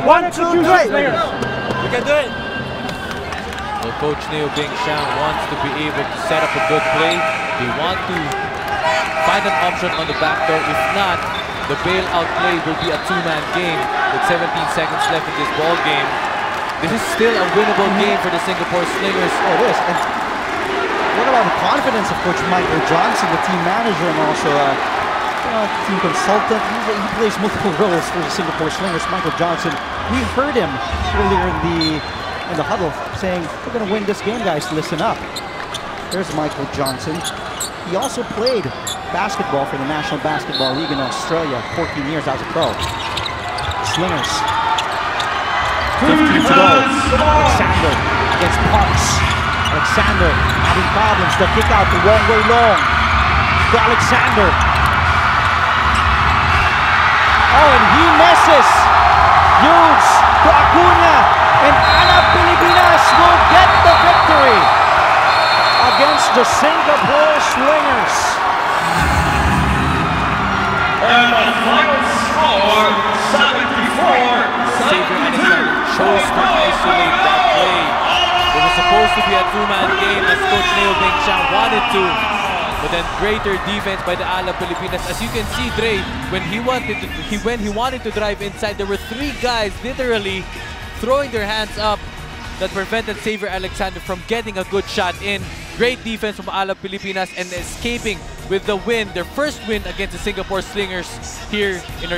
1, 2, 3. We can do it. Well, Coach Neo Bengsian wants to be able to set up a good play. They want to find an option on the back door. If not, the bailout play will be a 2-man game with 17 seconds left in this ball game. This is still a winnable game for the Singapore Slingers. Oh, it is. And what about the confidence of Coach Michael Johnson, the team manager and also team consultant? He plays multiple roles for the Singapore Slingers. Michael Johnson, we heard him earlier in the huddle saying, "We're going to win this game, guys. Listen up." There's Michael Johnson. He also played basketball for the National Basketball League in Australia, 14 years as a pro. Slingers. 15 to go. Alexander against Parks. Alexander having problems. The kick out the wrong way long. To Alexander. Oh, and he misses. Huge to Acuna. And Alab Pilipinas will get the victory against the Singapore Slingers. And the final score, 74-72. Chose to isolate that play. It was supposed to be a 2-man game as Coach Neo Bengsian wanted to. But then greater defense by the Alab Pilipinas. As you can see, Dre, when he wanted to drive inside, there were 3 guys literally throwing their hands up that prevented Xavier Alexander from getting a good shot in. Great defense from Alab Pilipinas and escaping with the win, their first win against the Singapore Slingers here in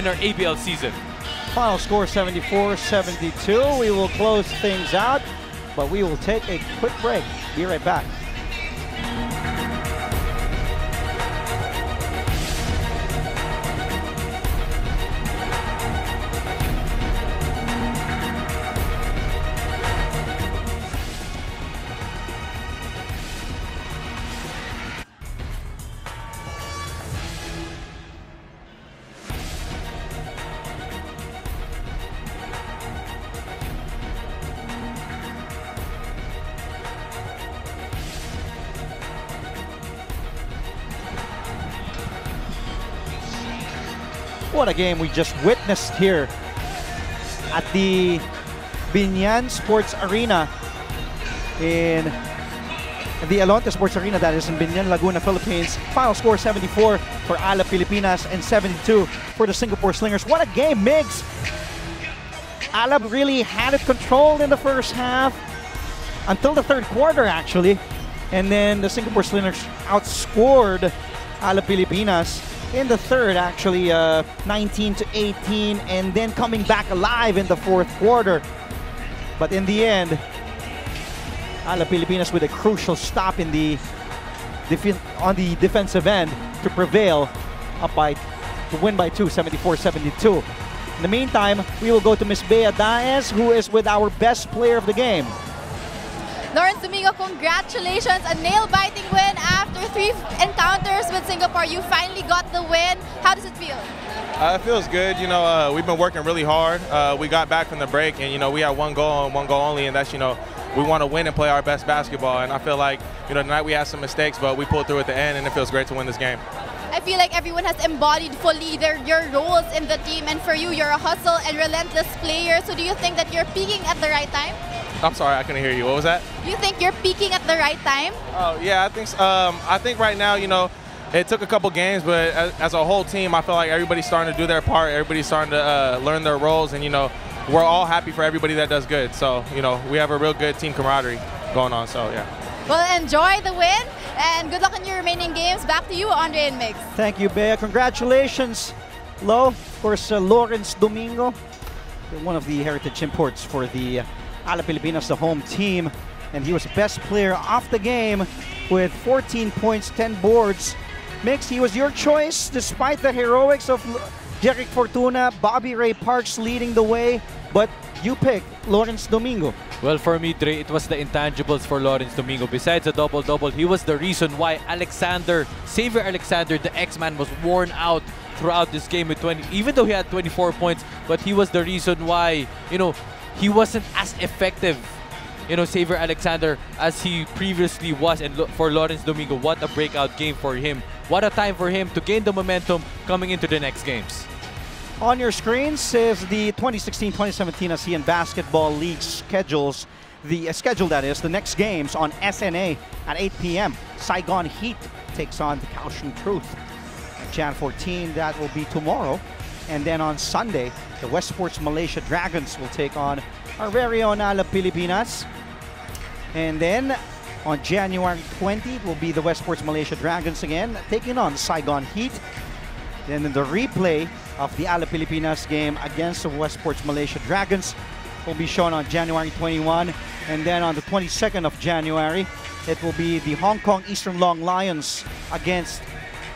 our ABL season. Final score 74-72. We will close things out, but we will take a quick break. Be right back. What a game we just witnessed here at the Binyan Sports Arena in the Alonte Sports Arena, that is in Binyan, Laguna, Philippines. Final score 74 for Alab Pilipinas and 72 for the Singapore Slingers. What a game, Migs! Alab really had it controlled in the first half until the third quarter, actually. And then the Singapore Slingers outscored Alab Pilipinas in the third, actually 19-18, and then coming back alive in the fourth quarter. But in the end, Alab Pilipinas with a crucial stop in the on the defensive end to prevail to win by 2, 74-72. In the meantime, we will go to Miss Bea Daez, who is with our best player of the game. Lawrence Domingo, congratulations! A nail-biting win after 3 encounters with Singapore. You finally got the win. How does it feel? It feels good. You know, we've been working really hard. We got back from the break, and you know, we had one goal and one goal only, and that's, you know, we want to win and play our best basketball. And I feel like, you know, tonight we had some mistakes, but we pulled through at the end, and it feels great to win this game. I feel like everyone has embodied fully your roles in the team, and for you, you're a hustle and relentless player. So do you think that you're peaking at the right time? I'm sorry, I couldn't hear you. What was that? Do you think you're peaking at the right time? Oh yeah, I think right now, you know, it took a couple games, but as a whole team, I feel like everybody's starting to do their part. Everybody's starting to learn their roles, and you know, we're all happy for everybody that does good. So you know, we have a real good team camaraderie going on. So yeah. Well, enjoy the win, and good luck in your remaining games. Back to you, Andre and Migs. Thank you, Bea. Congratulations, Lo. Of course, Lawrence Domingo, one of the heritage imports for the Alab Pilipinas, the home team, and he was the best player of the game with 14 points, 10 boards. Mix, he was your choice despite the heroics of Jeric Fortuna, Bobby Ray Parks leading the way, but you picked Lawrence Domingo. Well, for me, Dre, it was the intangibles for Lawrence Domingo. Besides the double-double, he was the reason why Xavier Alexander, the X-Man, was worn out throughout this game with 20, even though he had 24 points, but he was the reason why, you know, he wasn't as effective, you know, Xavier Alexander, as he previously was. And for Lawrence Domingo, what a breakout game for him. What a time for him to gain the momentum coming into the next games. On your screens is the 2016-2017 Asean Basketball League schedules. The schedule, that is, the next games on SNA at 8 p.m. Saigon Heat takes on the Kaohsiung Truth. Jan 14, that will be tomorrow. And then on Sunday, the West Sports Malaysia Dragons will take on our very own Alab Pilipinas. And then on January 20, will be the West Sports Malaysia Dragons again, taking on the Saigon Heat. Then the replay of the Alab Pilipinas game against the West Sports Malaysia Dragons will be shown on January 21. And then on the 22nd of January, it will be the Hong Kong Eastern Long Lions against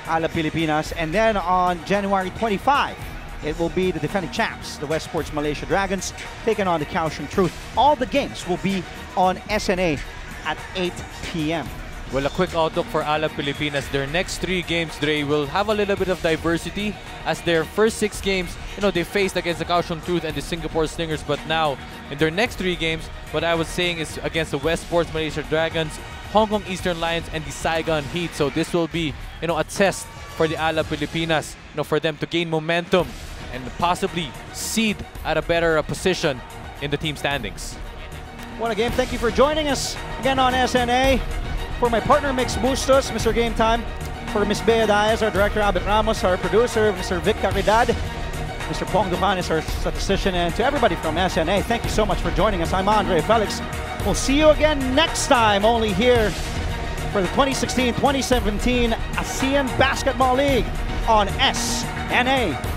Alab Pilipinas. And then on January 25, it will be the defending champs, the West Sports Malaysia Dragons, taking on the Kaohsiung Truth. All the games will be on SNA at 8 p.m. Well, a quick outlook for Alab Pilipinas. Their next 3 games, Dre, will have a little bit of diversity, as their first 6 games, you know, they faced against the Kaohsiung Truth and the Singapore Slingers. But now, in their next 3 games, what I was saying is against the West Sports Malaysia Dragons, Hong Kong Eastern Lions, and the Saigon Heat. So this will be, you know, a test for the Alab Pilipinas, you know, for them to gain momentum and possibly seed at a better position in the team standings. What a game. Thank you for joining us again on SNA. For my partner, Mix Bustos, Mr. Game Time. For Ms. Bea Daez, our director, Abit Ramos, our producer, Mr. Vic Caridad, Mr. Pong Ducan is our statistician, and to everybody from SNA, thank you so much for joining us. I'm Andre Felix. We'll see you again next time, only here for the 2016-2017 Asean Basketball League on SNA.